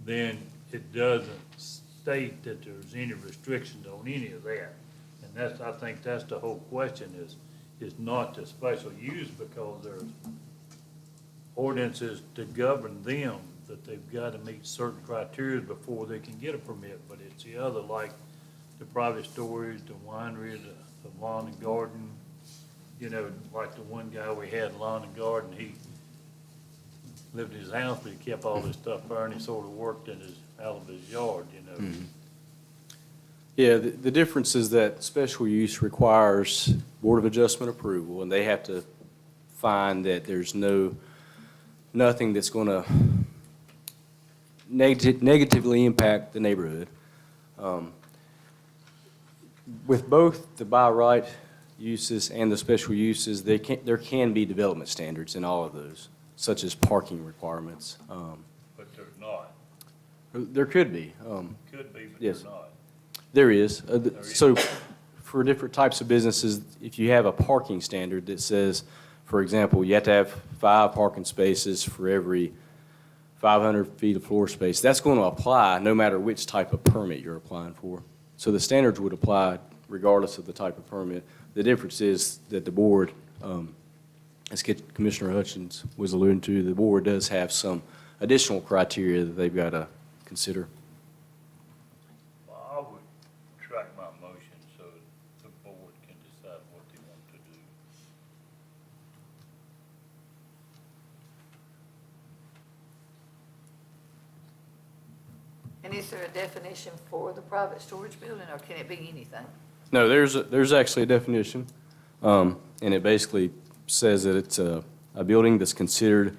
then it doesn't state that there's any restrictions on any of that. And I think that's the whole question is not the special use, because there's ordinances to govern them, that they've got to meet certain criteria before they can get a permit, but it's the other, like the private storage, the winery, the lawn and garden, like the one guy we had, lawn and garden, he lived in his house, but he kept all his stuff there, and he sort of worked out of his yard, Mm-hmm. Yeah, the difference is that special use requires Board of Adjustment approval, and they have to find that there's nothing that's going to negatively impact the neighborhood. With both the by right uses and the special uses, there can be development standards in all of those, such as parking requirements. But there's not. There could be. Could be, but Yes. there's not. There is. So for different types of businesses, if you have a parking standard that says, for example, you have to have 5 parking spaces for every 500 feet of floor space, that's going to apply no matter which type of permit you're applying for. So the standards would apply regardless of the type of permit. The difference is that the board, as Commissioner Hutchins was alluding to, the board does have some additional criteria that they've got to consider. Well, I would track my motion so the board can decide what they want to do. And is there a definition for the private storage building, or can it be anything? No, there's actually a definition, and it basically says that it's a building that's considered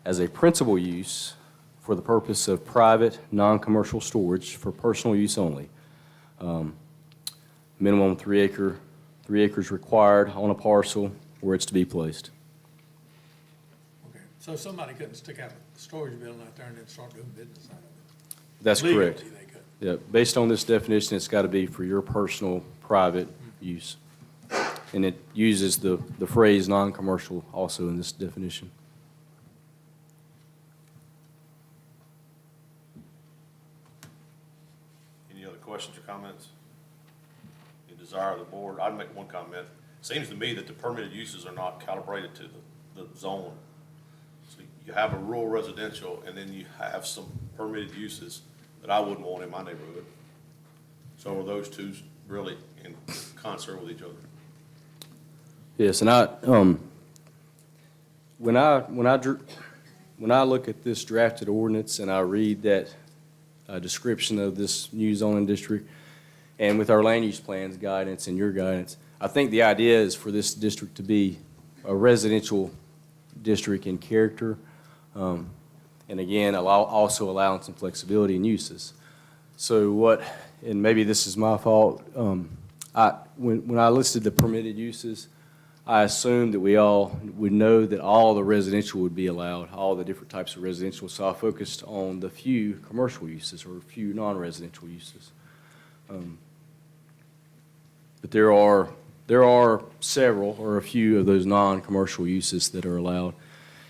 as a principal use for the purpose of private, non-commercial storage for personal use only. Minimum 3 acres required on a parcel where it's to be placed. Okay, so somebody couldn't stick out a storage building out there and then start doing business out of it? That's correct. Legally, they could. Yeah, based on this definition, it's got to be for your personal, private use. And it uses the phrase non-commercial also in this definition. Any other questions or comments? Any desire of the board? I'd make one comment. Seems to me that the permitted uses are not calibrated to the zone. So you have a rural residential, and then you have some permitted uses that I wouldn't want in my neighborhood. So are those two really in concert with each other? Yes, and when I look at this drafted ordinance and I read that description of this new zoning district, and with our land use plans guidance and your guidance, I think the idea is for this district to be a residential district in character, and again, also allowing some flexibility in uses. So and maybe this is my fault, when I listed the permitted uses, I assumed that we all would know that all the residential would be allowed, all the different types of residential, so I focused on the few commercial uses or few non-residential uses. But there are several or a few of those non-commercial uses that are allowed.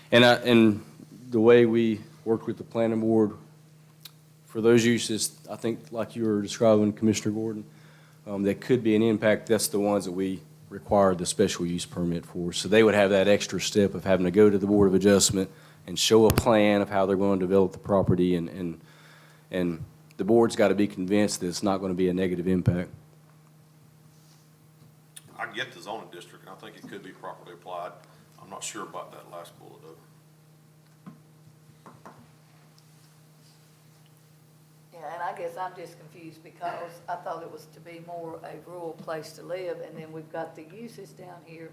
And the way we work with the planning board for those uses, I think like you were describing, Commissioner Gordon, that could be an impact, that's the ones that we require the special use permit for. So they would have that extra step of having to go to the Board of Adjustment and show a plan of how they're going to develop the property, and the board's got to be convinced that it's not going to be a negative impact. I get the zoning district, and I think it could be properly applied. I'm not sure about that last bullet, though. Yeah, and I guess I'm just confused because I thought it was to be more a rural place to live, and then we've got the uses down here,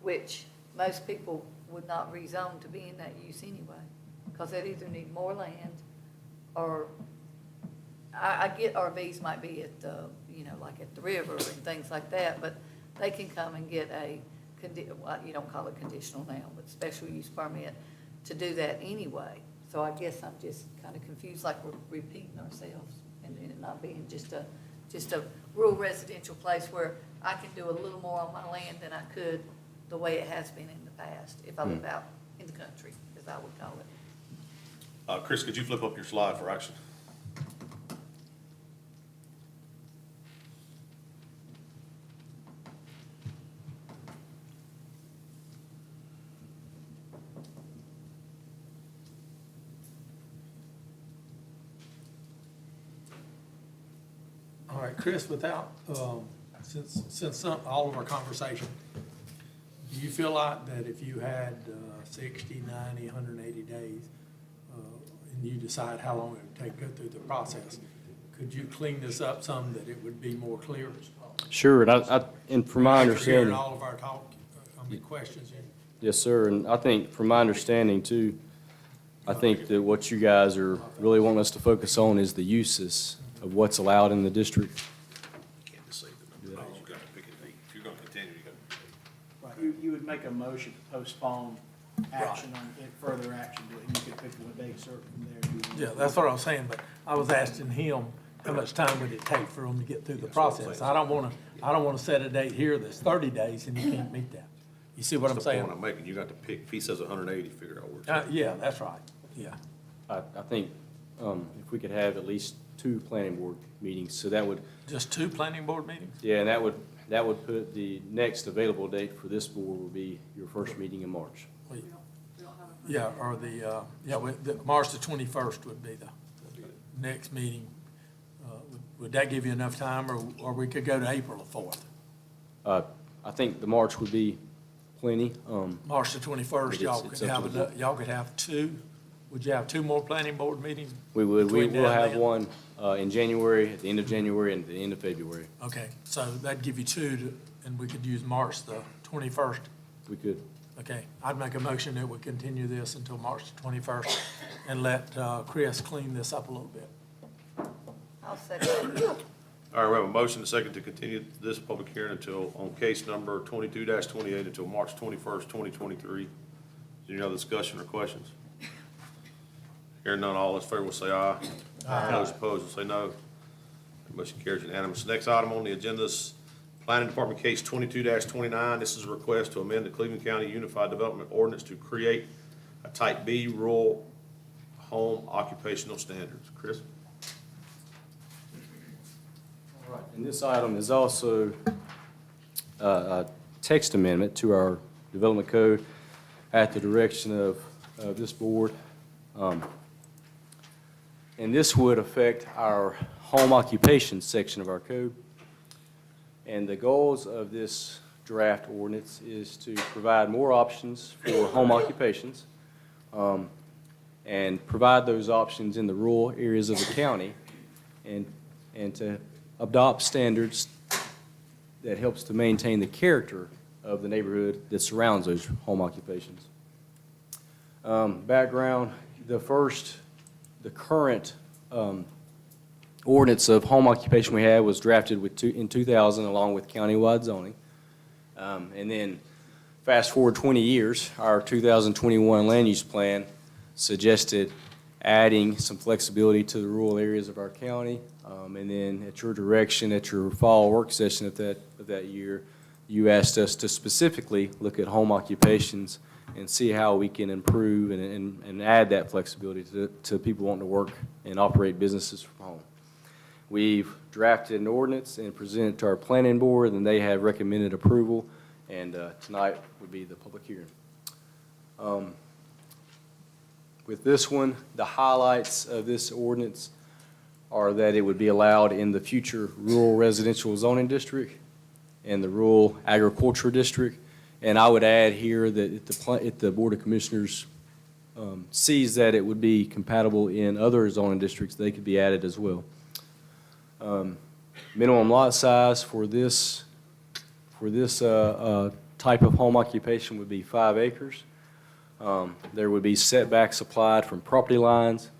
which most people would not rezone to be in that use anyway, because they'd either need more land, or, I get RVs might be at the, like at the river and things like that, but they can come and get well, you don't call it conditional now, but special use permit to do that anyway. So I guess I'm just kind of confused, like we're repeating ourselves, and it not being just a rural residential place where I can do a little more on my land than I could the way it has been in the past, if I live out in the country, as I would call it. Chris, could you flip up your slide for action? All right, Chris, without, since all of our conversation, do you feel like that if you had 60, 90, 180 days, and you decide how long it would take to go through the process, could you clean this up some that it would be more clear? Sure, and from my After hearing understanding. all of our talk, questions. Yes, sir, and I think from my understanding too, I think that what you guys are really wanting us to focus on is the uses of what's allowed in the district. You can't deceive the numbers. You got to pick a date. If you're going to continue, you got to pick a date. Right, you would make a motion to postpone action on, further action to it, and you could pick a date certain from there. Yeah, that's what I was saying, but I was asking him, how much time would it take for him to get through the process? I don't wanna set a date here that's 30 days and you can't meet that. You see what I'm That's the saying? point I'm making. You got to pick, if he says 180, figure out where it's at. Yeah, that's right, yeah. I think if we could have at least 2 planning board meetings, so that would, Just 2 planning board meetings? yeah, and that would put the next available date for this board would be your first meeting in March. Yeah, or March the 21st would be the next meeting. Would that give you enough time, or we could go to April the 4th? I think the March would be plenty. March the 21st, It's- y'all it's could up to the have, y'all could have two. Would you have two more planning board meetings? We will between now and have then? one in January, at the end of January, and at the end of February. Okay, so that'd give you two, and we could use March the 21st. We could. Okay, I'd make a motion that we continue this until March the 21st and let Chris clean this up a little bit. I'll second it. All right, we have a motion and a second to continue this public hearing until, on case number 22-28 until March 21st, 2023. Is there any other discussion or questions? Hearing none, all those in favor will say aye. Aye. Those opposed will say no. Motion carries unanimous. Next item on the agenda is Planning Department Case 22-29. This is a request to amend the Cleveland County Unified Development Ordinance to create a Type B rural home occupational standards. Chris? All right. And this item is also a text amendment to our development code at the direction of this board. And this would affect our home occupation section of our code. And the goals of this draft ordinance is to provide more options for home occupations, and provide those options in the rural areas of the county, and to adopt standards that helps to maintain the character of the neighborhood that surrounds those home occupations. Background, the current ordinance of home occupation we had was drafted in 2000 along with countywide zoning. And then fast forward 20 years, our 2021 land use plan suggested adding some flexibility to the rural areas of our county. And then at your direction, at your fall work session of that year, you asked us to specifically look at home occupations and see how we can improve and add that flexibility to people wanting to work and operate businesses from home. We've drafted an ordinance and presented it to our planning board, and they have recommended approval, and tonight would be the public hearing. With this one, the highlights of this ordinance are that it would be allowed in the future rural residential zoning district and the rural agriculture district. And I would add here that if the Board of Commissioners sees that it would be compatible in other zoning districts, they could be added as well. Minimum lot size for this type of home occupation would be 5 acres. There would be setbacks applied from property lines.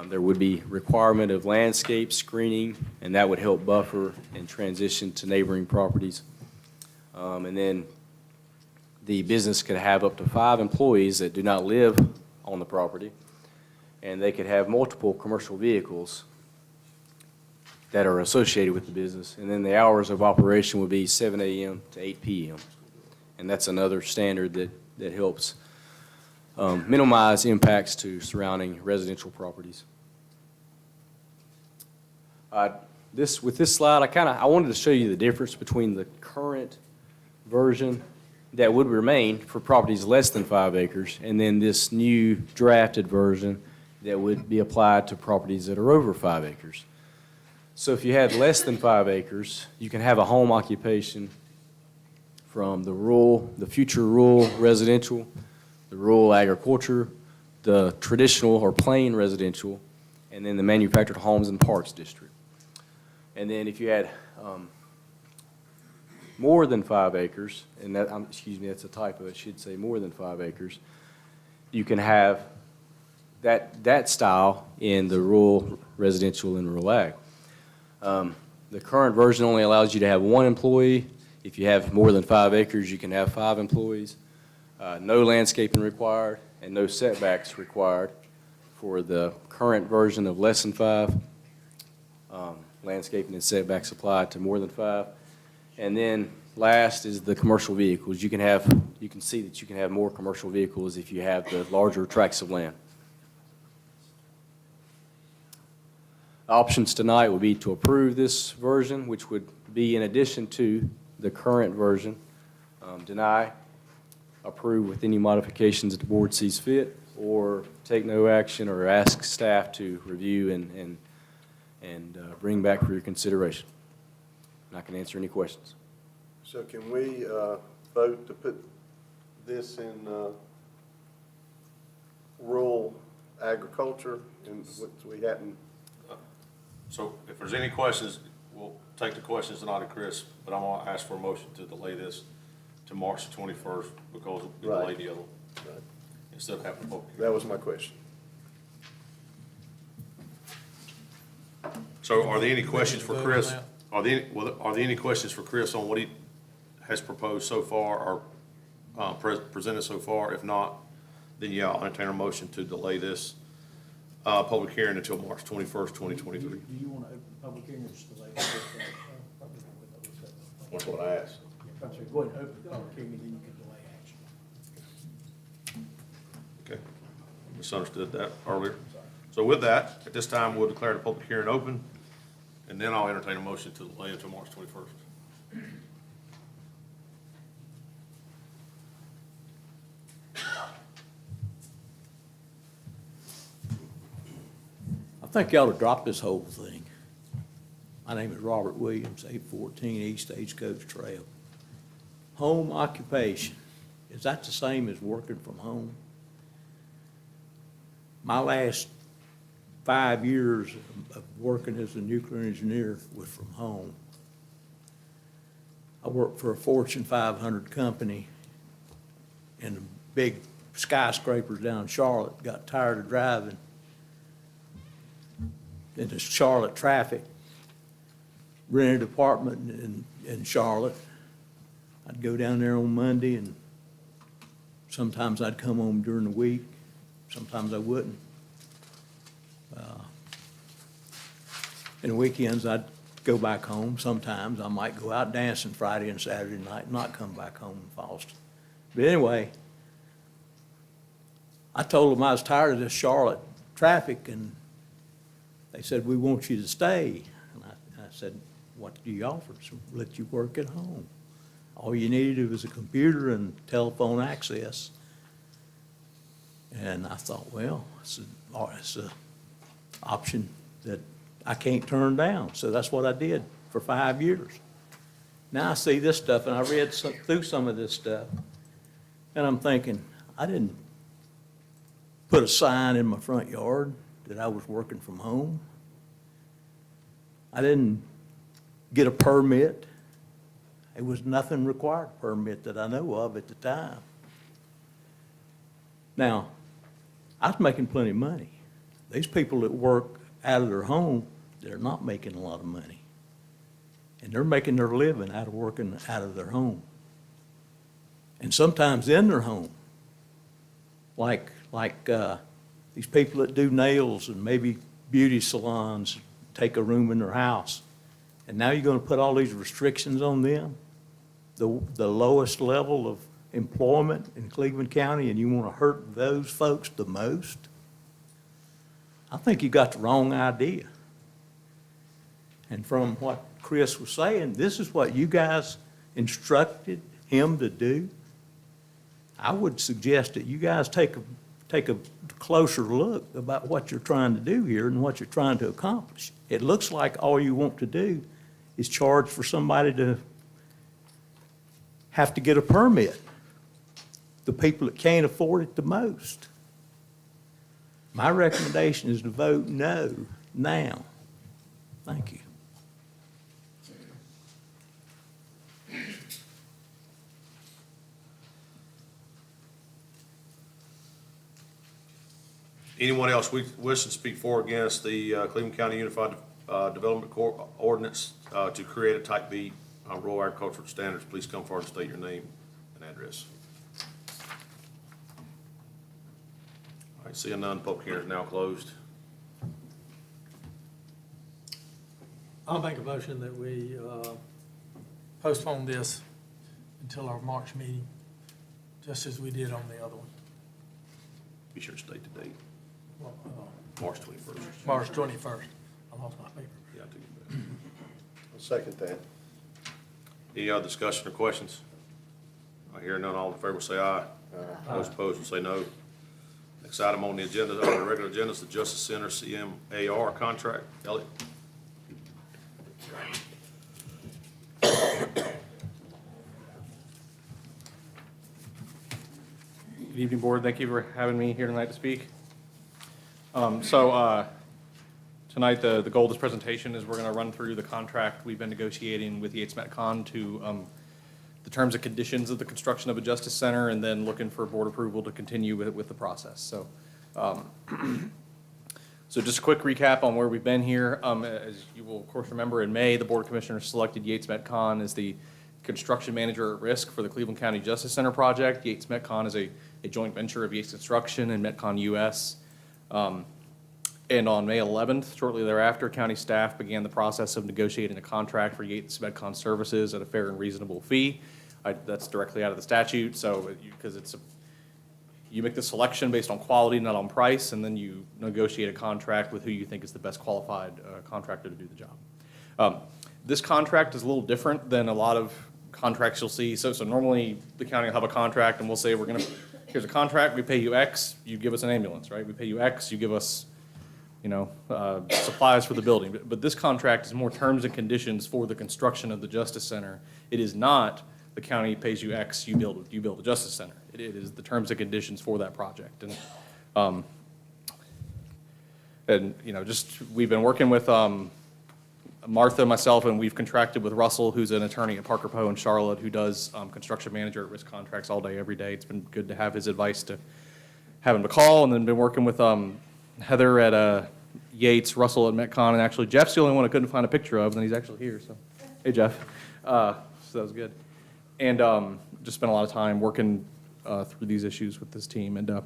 There would be requirement of landscape screening, and that would help buffer and transition to neighboring properties. And then the business could have up to 5 employees that do not live on the property, and they could have multiple commercial vehicles that are associated with the business. And then the hours of operation would be 7 a.m. to 8 p.m. And that's another standard that helps minimize impacts to surrounding residential properties. With this slide, I wanted to show you the difference between the current version that would remain for properties less than 5 acres, and then this new drafted version that would be applied to properties that are over 5 acres. So if you had less than 5 acres, you can have a home occupation from the future rural residential, the rural agriculture, the traditional or plain residential, and then the manufactured homes and parks district. And then if you had more than 5 acres, and that's a typo, it should say more than 5 acres, you can have that style in the rural residential and rural ag. The current version only allows you to have 1 employee. If you have more than 5 acres, you can have 5 employees. No landscaping required and no setbacks required for the current version of less than 5. Landscaping and setbacks applied to more than 5. And then last is the commercial vehicles. You can see that you can have more commercial vehicles if you have the larger tracts of land. Options tonight would be to approve this version, which would be in addition to the current version. Deny, approve with any modifications that the board sees fit, or take no action, or ask staff to review and bring back for your consideration. And I can answer any questions. So can we vote to put this in rural agriculture, and which we hadn't? So if there's any questions, we'll take the questions tonight of Chris, but I'm gonna ask for a motion to delay this to March the 21st because we delayed the other one. Instead of having a public hearing. That was my question. So are there any questions for Vote on Chris? that. Are there any questions for Chris on what he has proposed so far or presented so far? If not, then yeah, I'll entertain a motion to delay this public hearing until March 21st, 2023. Do you want to open the public hearing or just delay it? That's what I asked. I'm sorry, go ahead and open the public hearing, and then you can delay action. Okay, misunderstood that earlier. So with that, at this time, we'll declare the public hearing open, and then I'll entertain a motion to delay until March 21st. I think you ought to drop this whole thing. My name is Robert Williams, 814 East Stagecoach Trail. Home occupation, is that the same as working from home? My last 5 years of working as a nuclear engineer was from home. I worked for a Fortune 500 company in the big skyscrapers down in Charlotte, got tired of driving in the Charlotte traffic, rented an apartment in Charlotte. I'd go down there on Monday, and sometimes I'd come home during the week, sometimes I wouldn't. And the weekends, I'd go back home. Sometimes I might go out dancing Friday and Saturday night and not come back home in Foster. But anyway, I told them I was tired of this Charlotte traffic, and they said, "We want you to stay." And I said, "What do you offer?" So let you work at home. All you needed was a computer and telephone access. And I thought, well, it's an option that I can't turn down. So that's what I did for 5 years. Now I see this stuff, and I read through some of this stuff, and I'm thinking, I didn't put a sign in my front yard that I was working from home. I didn't get a permit. It was nothing required permit that I know of at the time. Now, I was making plenty of money. These people that work out of their home, they're not making a lot of money. And they're making their living out of working out of their home. And sometimes in their home. Like these people that do nails and maybe beauty salons, take a room in their house. And now you're going to put all these restrictions on them, the lowest level of employment in Cleveland County, and you want to hurt those folks the most? I think you got the wrong idea. And from what Chris was saying, this is what you guys instructed him to do. I would suggest that you guys take a closer look about what you're trying to do here and what you're trying to accomplish. It looks like all you want to do is charge for somebody to have to get a permit, the people that can't afford it the most. My recommendation is to vote no now. Thank you. Anyone else wish to speak for or against the Cleveland County Unified Development Ordinance to create a Type B rural agricultural standards? Please come forward and state your name and address. All right, seeing none, public hearing is now closed. I'll make a motion that we postpone this until our March meeting, just as we did on the other one. Be sure to state the date, Well, March 21st. March 21st. I lost my paper. Yeah, I took it back. I'll second that. Any other discussion or questions? All right, Hearing none, all in favor say aye. Those opposed will say no. Next item on the agenda, on the regular agenda, is the Justice Center CMAR contract. Elliot? Good evening, Board. Thank you for having me here tonight to speak. Tonight, the goal of this presentation is we're going to run through the contract we've been negotiating with Yates Metcon to the terms and conditions of the construction of a Justice Center, and then looking for board approval to continue with the process. So just a quick recap on where we've been here. As you will, of course, remember, in May, the Board of Commissioners selected Yates Metcon as the construction manager at risk for the Cleveland County Justice Center project. Yates Metcon is a joint venture of Yates Construction and Metcon US. And on May 11th, shortly thereafter, county staff began the process of negotiating a contract for Yates Metcon services at a fair and reasonable fee. That's directly out of the statute, so, because you make the selection based on quality, not on price, and then you negotiate a contract with who you think is the best qualified contractor to do the job. This contract is a little different than a lot of contracts you'll see. So normally, the county will have a contract, and we'll say, here's a contract, we pay you X, you give us an ambulance, right? We pay you X, you give us, supplies for the building. But this contract is more terms and conditions for the construction of the Justice Center. It is not the county pays you X, you build a Justice Center. It is the terms and conditions for that project. And we've been working with Martha, myself, and we've contracted with Russell, who's an attorney at Parker Poe in Charlotte, who does construction manager at risk contracts all day, every day. It's been good to have his advice, to have him to call, and then been working with Heather at Yates, Russell at Metcon, and actually Jeff's the only one I couldn't find a picture of, and he's actually here, so, hey, Jeff. So that was good. And just spent a lot of time working through these issues with this team. And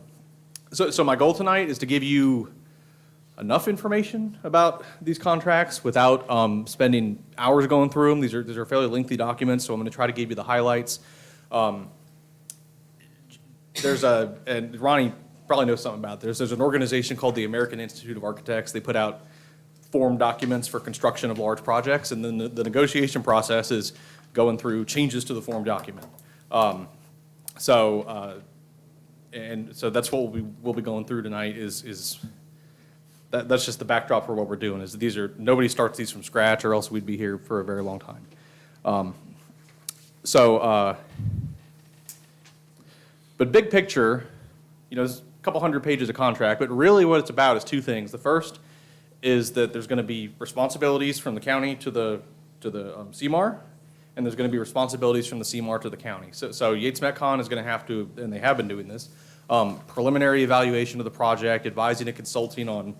so my goal tonight is to give you enough information about these contracts without spending hours going through them. These are fairly lengthy documents, so I'm going to try to give you the highlights. And Ronnie probably knows something about this. There's an organization called the American Institute of Architects. They put out form documents for construction of large projects, and then the negotiation process is going through changes to the form document. So that's what we'll be going through tonight. That's just the backdrop for what we're doing. Nobody starts these from scratch, or else we'd be here for a very long time. But big picture, there's a couple hundred pages of contract, but really what it's about is two things. The first is that there's going to be responsibilities from the county to the CMAR, and there's going to be responsibilities from the CMAR to the county. So Yates Metcon is going to have to, and they have been doing this, preliminary evaluation of the project, advising and consulting on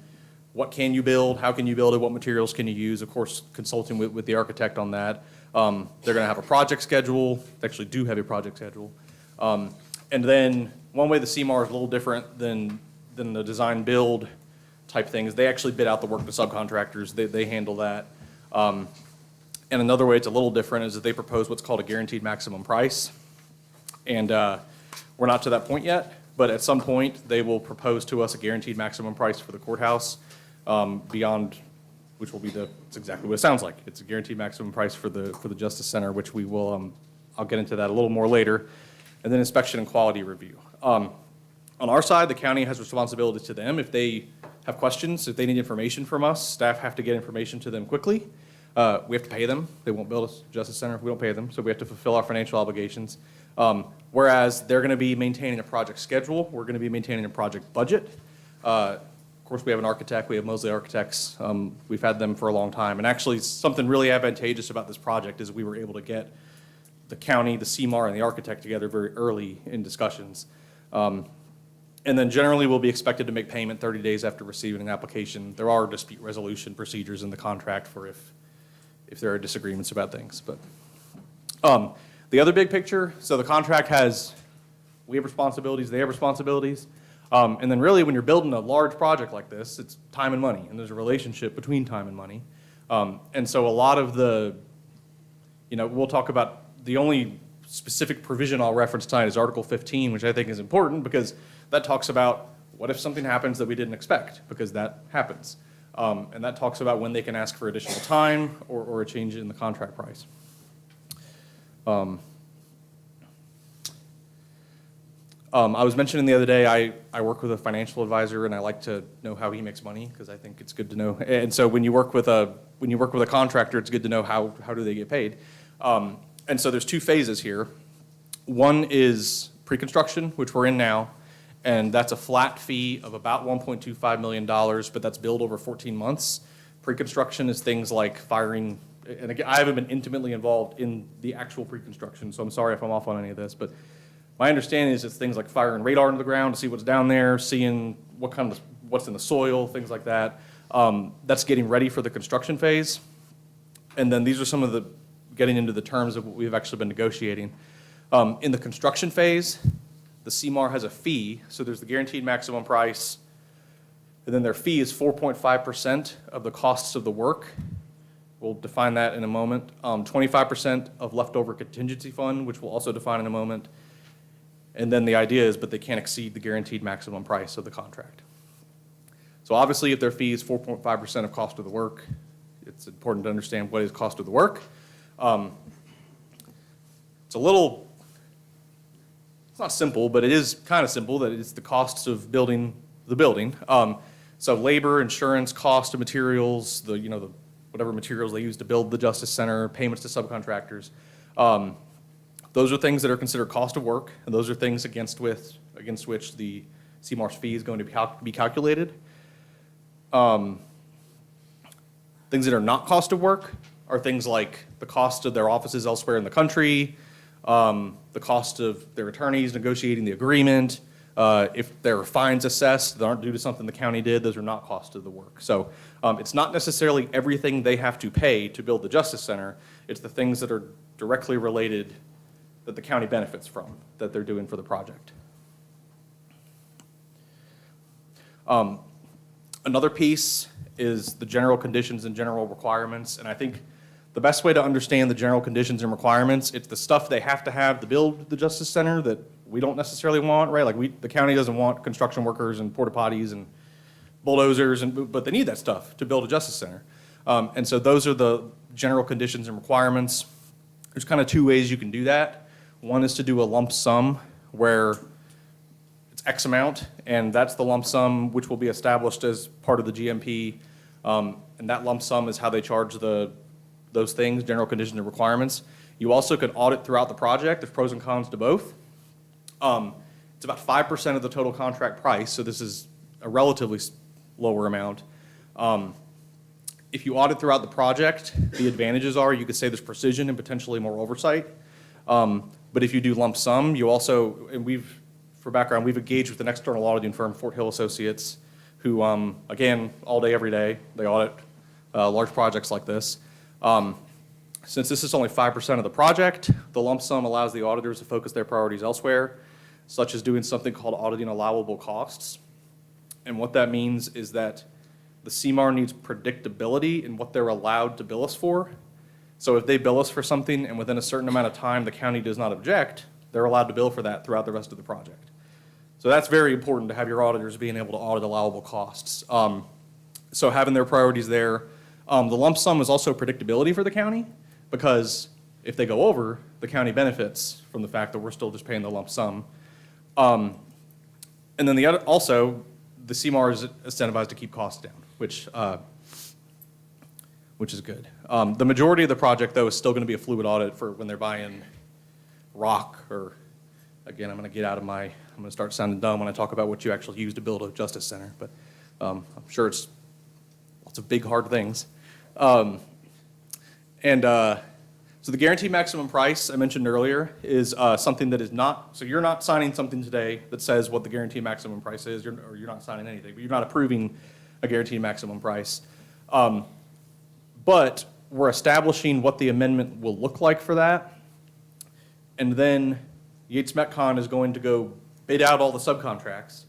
what can you build, how can you build it, what materials can you use, of course, consulting with the architect on that. They're going to have a project schedule. They actually do have a project schedule. And then one way the CMAR is a little different than the design build type thing is they actually bid out the work to subcontractors. They handle that. And another way it's a little different is that they propose what's called a guaranteed maximum price. And we're not to that point yet, but at some point they will propose to us a guaranteed maximum price for the courthouse beyond, which will be it's exactly what it sounds like. It's a guaranteed maximum price for the Justice Center, which we will, I'll get into that a little more later. And then inspection and quality review. On our side, the county has responsibilities to them. If they have questions, if they need information from us, staff have to get information to them quickly. We have to pay them. They won't build a Justice Center if we don't pay them, so we have to fulfill our financial obligations. Whereas they're going to be maintaining a project schedule, we're going to be maintaining a project budget. Of course, we have an architect. We have Mosley Architects. We've had them for a long time. And actually, something really advantageous about this project is we were able to get the county, the CMAR, and the architect together very early in discussions. And then generally, we'll be expected to make payment 30 days after receiving an application. There are dispute resolution procedures in the contract for if there are disagreements about things. But the other big picture, so the contract we have responsibilities, they have responsibilities. And then really, when you're building a large project like this, it's time and money, and there's a relationship between time and money. And so a lot of we'll talk about the only specific provision I'll reference tonight is Article 15, which I think is important because that talks about what if something happens that we didn't expect, because that happens. And that talks about when they can ask for additional time or a change in the contract price. I was mentioning the other day, I work with a financial advisor, and I like to know how he makes money, because I think it's good to know. And so when you work with a contractor, it's good to know how do they get paid. And so there's two phases here. One is pre-construction, which we're in now, and that's a flat fee of about $1.25 million, but that's billed over 14 months. Pre-construction is things like firing, and again, I haven't been intimately involved in the actual pre-construction, so I'm sorry if I'm off on any of this, but my understanding is it's things like firing radar into the ground to see what's down there, seeing what's in the soil, things like that. That's getting ready for the construction phase. And then these are some of the, getting into the terms of what we've actually been negotiating. In the construction phase, the CMAR has a fee, so there's the guaranteed maximum price, and then their fee is 4.5% of the costs of the work. We'll define that in a moment. 25% of leftover contingency fund, which we'll also define in a moment. And then the idea is, but they can't exceed the guaranteed maximum price of the contract. So obviously, if their fee is 4.5% of cost of the work, it's important to understand what is cost of the work. It's not simple, but it is kind of simple, that it's the costs of building the building. So labor, insurance, cost of materials, the whatever materials they use to build the Justice Center, payments to subcontractors. Those are things that are considered cost of work, and those are things against which the CMAR's fee is going to be calculated. Things that are not cost of work are things like the cost of their offices elsewhere in the country, the cost of their attorneys negotiating the agreement. If there are fines assessed that aren't due to something the county did, those are not cost of the work. So it's not necessarily everything they have to pay to build the Justice Center. It's the things that are directly related that the county benefits from, that they're doing for the project. Another piece is the general conditions and general requirements, and I think the best way to understand the general conditions and requirements, it's the stuff they have to have to build the Justice Center that we don't necessarily want, right? Like the county doesn't want construction workers and porta potties and bulldozers, but they need that stuff to build a Justice Center. And so those are the general conditions and requirements. There's kind of two ways you can do that. One is to do a lump sum where it's X amount, and that's the lump sum which will be established as part of the GMP. And that lump sum is how they charge those things, general conditions and requirements. You also can audit throughout the project. There's pros and cons to both. It's about 5% of the total contract price, so this is a relatively lower amount. If you audit throughout the project, the advantages are you could say there's precision and potentially more oversight. But if you do lump sum, you also, and for background, we've engaged with an external auditing firm, Fort Hill Associates, who, again, all day, every day, they audit large projects like this. Since this is only 5% of the project, the lump sum allows the auditors to focus their priorities elsewhere, such as doing something called auditing allowable costs. And what that means is that the CMAR needs predictability in what they're allowed to bill us for. So if they bill us for something and within a certain amount of time the county does not object, they're allowed to bill for that throughout the rest of the project. So that's very important to have your auditors being able to audit allowable costs. So having their priorities there. The lump sum is also predictability for the county, because if they go over, the county benefits from the fact that we're still just paying the lump sum. And then also, the CMAR is incentivized to keep costs down, which is good. The majority of the project, though, is still going to be a fluid audit for when they're buying rock, or, again, I'm going to start sounding dumb when I talk about what you actually use to build a Justice Center, but I'm sure it's lots of big, hard things. So the guaranteed maximum price I mentioned earlier is something that is not, so you're not signing something today that says what the guaranteed maximum price is, or you're not signing anything, but you're not approving a guaranteed maximum price. But we're establishing what the amendment will look like for that. And then Yates Metcon is going to go bid out all the subcontracts.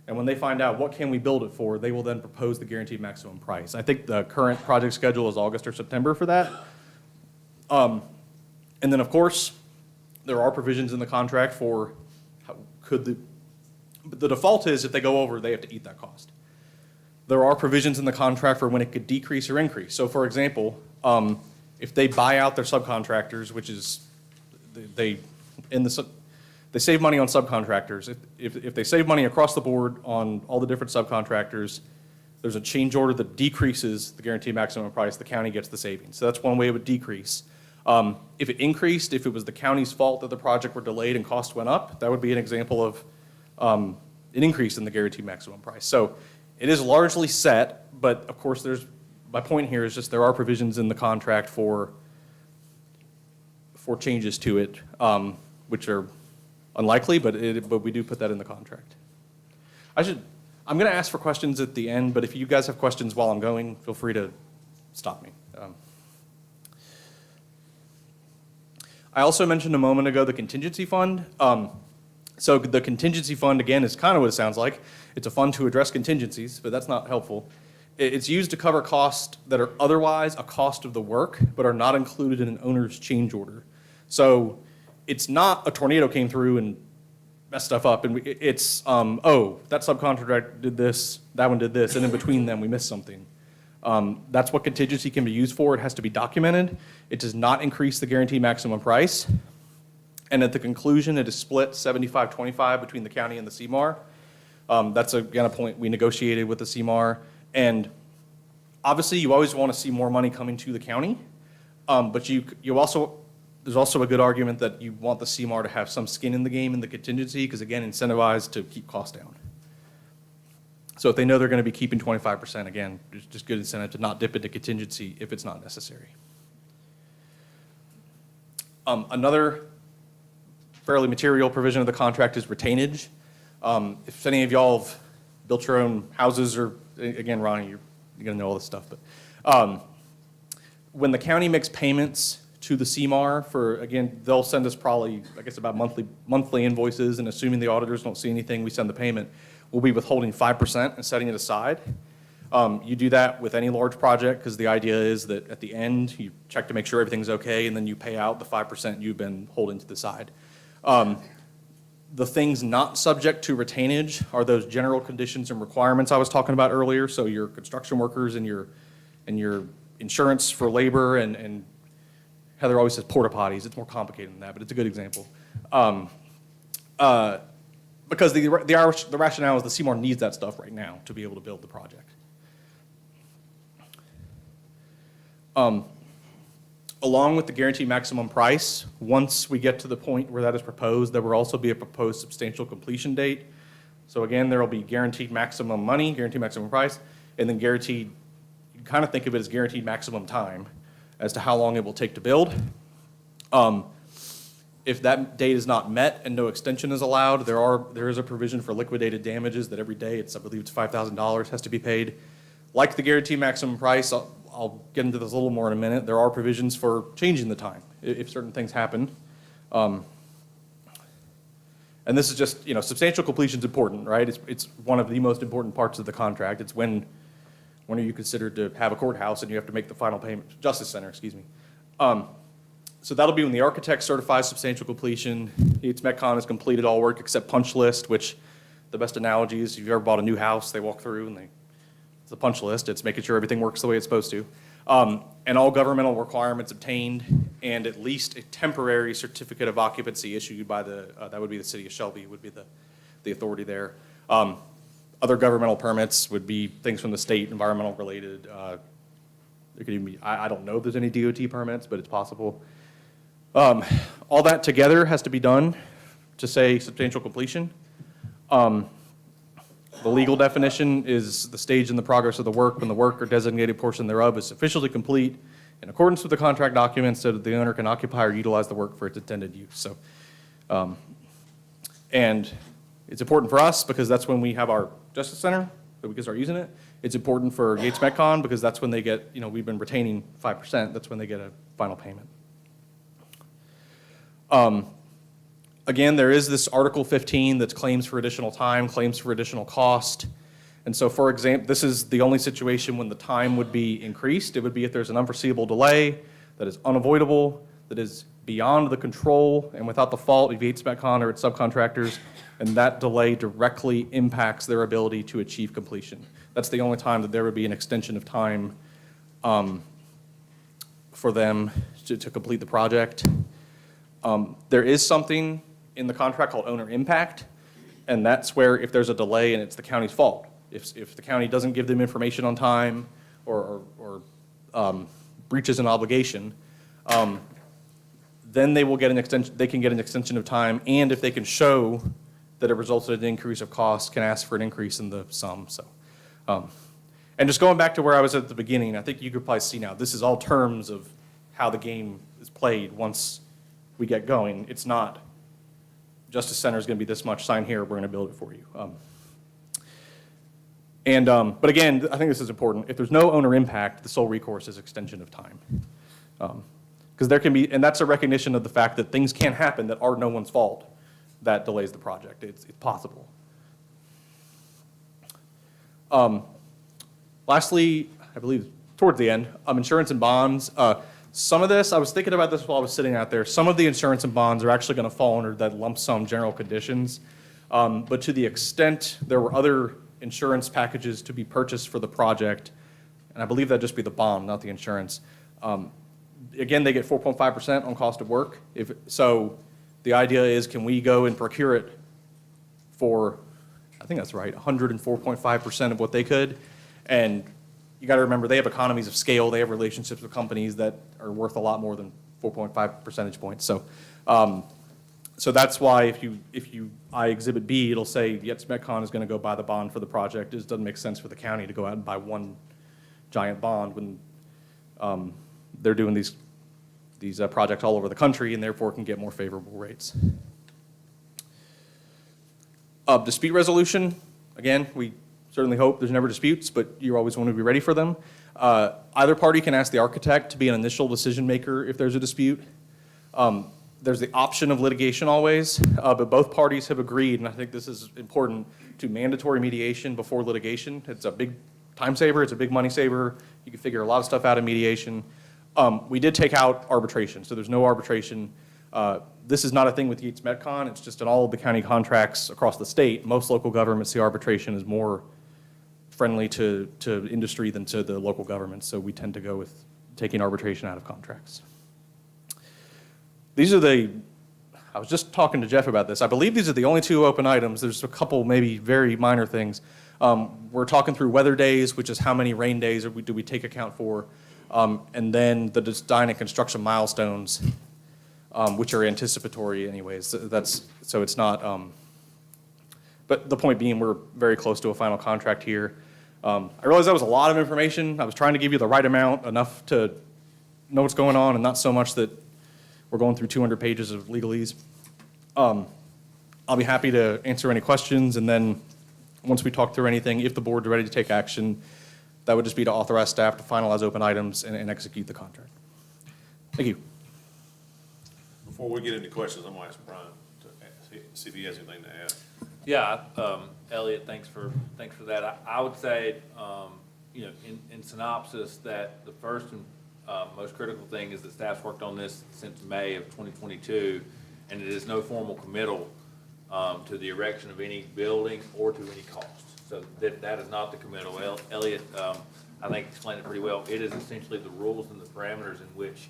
And when they find out what can we build it for, they will then propose the guaranteed maximum price. I think the current project schedule is August or September for that. And then, of course, there are provisions in the contract for the default is if they go over, they have to eat that cost. There are provisions in the contract for when it could decrease or increase. So, for example, if they buy out their subcontractors, which is They save money on subcontractors. If they save money across the board on all the different subcontractors, there's a change order that decreases the guaranteed maximum price, the county gets the savings. So that's one way it would decrease. If it increased, if it was the county's fault that the project were delayed and cost went up, that would be an example of an increase in the guaranteed maximum price. So it is largely set, but of course my point here is just there are provisions in the contract for changes to it, which are unlikely, but we do put that in the contract. I'm going to ask for questions at the end, but if you guys have questions while I'm going, feel free to stop me. I also mentioned a moment ago the contingency fund. So the contingency fund, again, is kind of what it sounds like. It's a fund to address contingencies, but that's not helpful. It's used to cover costs that are otherwise a cost of the work, but are not included in an owner's change order. So it's not a tornado came through and messed stuff up, and it's, oh, that subcontractor did this, that one did this, and in between them, we missed something. That's what contingency can be used for. It has to be documented. It does not increase the guaranteed maximum price. And at the conclusion, it is split 75-25 between the county and the CMAR. That's, again, a point we negotiated with the CMAR. And obviously, you always want to see more money coming to the county, but there's also a good argument that you want the CMAR to have some skin in the game in the contingency, because again, incentivized to keep costs down. So if they know they're going to be keeping 25%, again, there's just good incentive to not dip into contingency if it's not necessary. Another fairly material provision of the contract is retainage. If any of y'all have built your own houses, or again, Ronnie, you're going to know all this stuff, but when the county makes payments to the CMAR for, again, they'll send us probably, I guess, about monthly invoices, and assuming the auditors don't see anything, we send the payment. We'll be withholding 5% and setting it aside. You do that with any large project, because the idea is that at the end, you check to make sure everything's okay, and then you pay out the 5% you've been holding to the side. The things not subject to retainage are those general conditions and requirements I was talking about earlier. So your construction workers and your insurance for labor, and Heather always says porta potties. It's more complicated than that, but it's a good example. Because the rationale is the CMAR needs that stuff right now to be able to build the project. Along with the guaranteed maximum price, once we get to the point where that is proposed, there will also be a proposed substantial completion date. So again, there will be guaranteed maximum money, guaranteed maximum price, and then guaranteed, you can kind of think of it as guaranteed maximum time as to how long it will take to build. If that date is not met and no extension is allowed, there is a provision for liquidated damages that every day, I believe it's $5,000 has to be paid. Like the guaranteed maximum price, I'll get into this a little more in a minute. There are provisions for changing the time if certain things happen. And this is just, substantial completion is important, right? It's one of the most important parts of the contract. It's when are you considered to have a courthouse and you have to make the final payment, Justice Center, excuse me. So that'll be when the architect certifies substantial completion. Yates Metcon has completed all work except punch list, which the best analogy is if you've ever bought a new house, they walk through and it's a punch list. It's making sure everything works the way it's supposed to. And all governmental requirements obtained, and at least a temporary certificate of occupancy issued by that would be the city of Shelby, would be the authority there. Other governmental permits would be things from the state, environmental related. There could even be, I don't know if there's any DOT permits, but it's possible. All that together has to be done to say substantial completion. The legal definition is the stage in the progress of the work when the work or designated portion thereof is sufficiently complete in accordance with the contract documents so that the owner can occupy or utilize the work for its intended use. So, and it's important for us because that's when we have our Justice Center, that we can start using it. It's important for Yates Metcon because that's when they get, we've been retaining 5%, that's when they get a final payment. Again, there is this Article 15 that's claims for additional time, claims for additional cost. And so, for example, this is the only situation when the time would be increased. It would be if there's an unforeseeable delay that is unavoidable, that is beyond the control and without the fault of Yates Metcon or its subcontractors, and that delay directly impacts their ability to achieve completion. That's the only time that there would be an extension of time for them to complete the project. There is something in the contract called owner impact, and that's where if there's a delay and it's the county's fault, if the county doesn't give them information on time or breaches an obligation, then they will get an extension, they can get an extension of time, and if they can show that it resulted in an increase of cost, can ask for an increase in the sum, so. And just going back to where I was at the beginning, I think you could probably see now, this is all terms of how the game is played once we get going. It's not, Justice Center is gonna be this much, sign here, we're gonna build it for you. But again, I think this is important. If there's no owner impact, the sole recourse is extension of time. Because there can be, and that's a recognition of the fact that things can happen that are no one's fault that delays the project. It's possible. Lastly, I believe towards the end, insurance and bonds. Some of this, I was thinking about this while I was sitting out there, some of the insurance and bonds are actually gonna fall under that lump sum general conditions. But to the extent there were other insurance packages to be purchased for the project, and I believe that'd just be the bond, not the insurance. Again, they get 4.5% on cost of work. So the idea is, can we go and procure it for, I think that's right, 104.5% of what they could? And you gotta remember, they have economies of scale, they have relationships with companies that are worth a lot more than 4.5 percentage points. So, so that's why if you Exhibit B, it'll say Yates Metcon is gonna go buy the bond for the project. It just doesn't make sense for the county to go out and buy one giant bond when they're doing these projects all over the country and therefore can get more favorable rates. Dispute resolution, again, we certainly hope there's never disputes, but you always want to be ready for them. Either party can ask the architect to be an initial decision maker if there's a dispute. There's the option of litigation always, but both parties have agreed, and I think this is important, to mandatory mediation before litigation. It's a big time saver, it's a big money saver. You can figure a lot of stuff out in mediation. We did take out arbitration, so there's no arbitration. This is not a thing with Yates Metcon, it's just in all of the county contracts across the state. Most local governments see arbitration as more friendly to industry than to the local governments, so we tend to go with taking arbitration out of contracts. These are I was just talking to Jeff about this. I believe these are the only two open items. There's a couple maybe very minor things. We're talking through weather days, which is how many rain days do we take account for, and then the design and construction milestones, which are anticipatory anyways. So it's not, but the point being, we're very close to a final contract here. I realized that was a lot of information. I was trying to give you the right amount, enough to know what's going on and not so much that we're going through 200 pages of legalese. I'll be happy to answer any questions, and then once we talk through anything, if the board's ready to take action, that would just be to authorize staff to finalize open items and execute the contract. Thank you. Before we get into questions, I'm gonna ask Brian to see if he has anything to add. Yeah, Elliot, thanks for that. I would say, you know, in synopsis, that the first and most critical thing is that staff's worked on this since May of 2022, and it is no formal committal to the erection of any building or to any cost. So that is not the committal. Elliot, I think, explained it pretty well. It is essentially the rules and the parameters in which,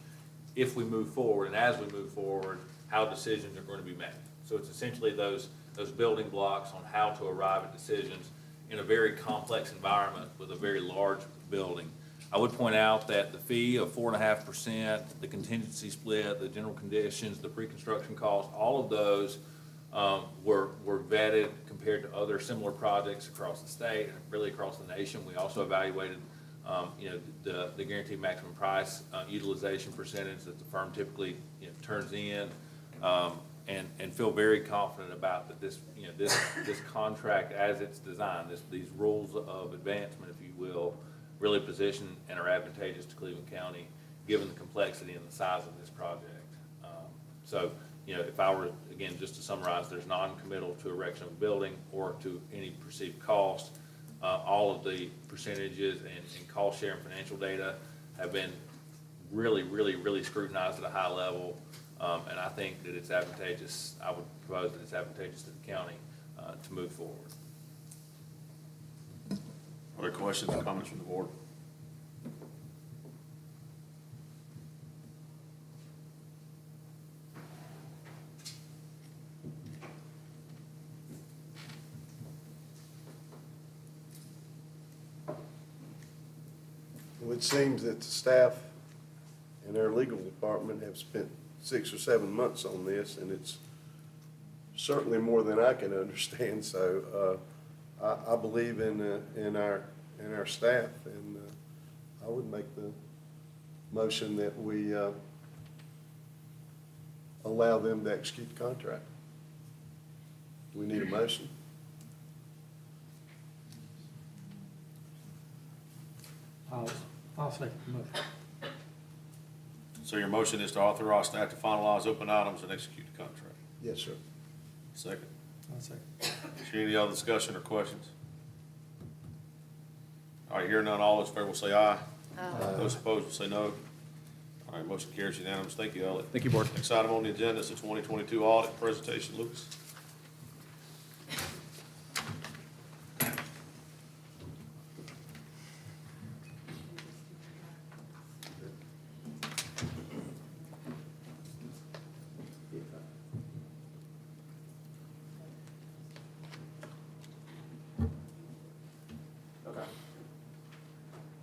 if we move forward and as we move forward, how decisions are going to be made. So it's essentially those building blocks on how to arrive at decisions in a very complex environment with a very large building. I would point out that the fee of 4.5%, the contingency split, the general conditions, the pre-construction costs, all of those were vetted compared to other similar projects across the state and really across the nation. We also evaluated you know, the guaranteed maximum price utilization percentage that the firm typically, you know, turns in, and feel very confident about that this, you know, this contract as it's designed, these rules of advancement, if you will, really position and are advantageous to Cleveland County, given the complexity and the size of this project. So, you know, if I were, again, just to summarize, there's non-committal to erection of a building or to any perceived cost. All of the percentages and cost share and financial data have been really scrutinized at a high level. And I think that it's advantageous, I would propose that it's advantageous to the county to move forward. Other questions or comments from the board? it seems that the staff and our legal department have spent 6 or 7 months on this, and it's certainly more than I can understand, so, I believe in our staff, and, I would make the motion that we, allow them to execute the contract. Do we need a motion? I'll second the motion. So your motion is to authorize staff to finalize open items and execute the contract. Yes, sir. Second. I'll second. Is there any other discussion or questions? All right, hearing none, all those in favor will say aye. Those opposed will say no. All right, motion carries unanimous. Thank you, Elliot. Thank you, Board. Next item on the agenda is the 2022 audit presentation. Lucas?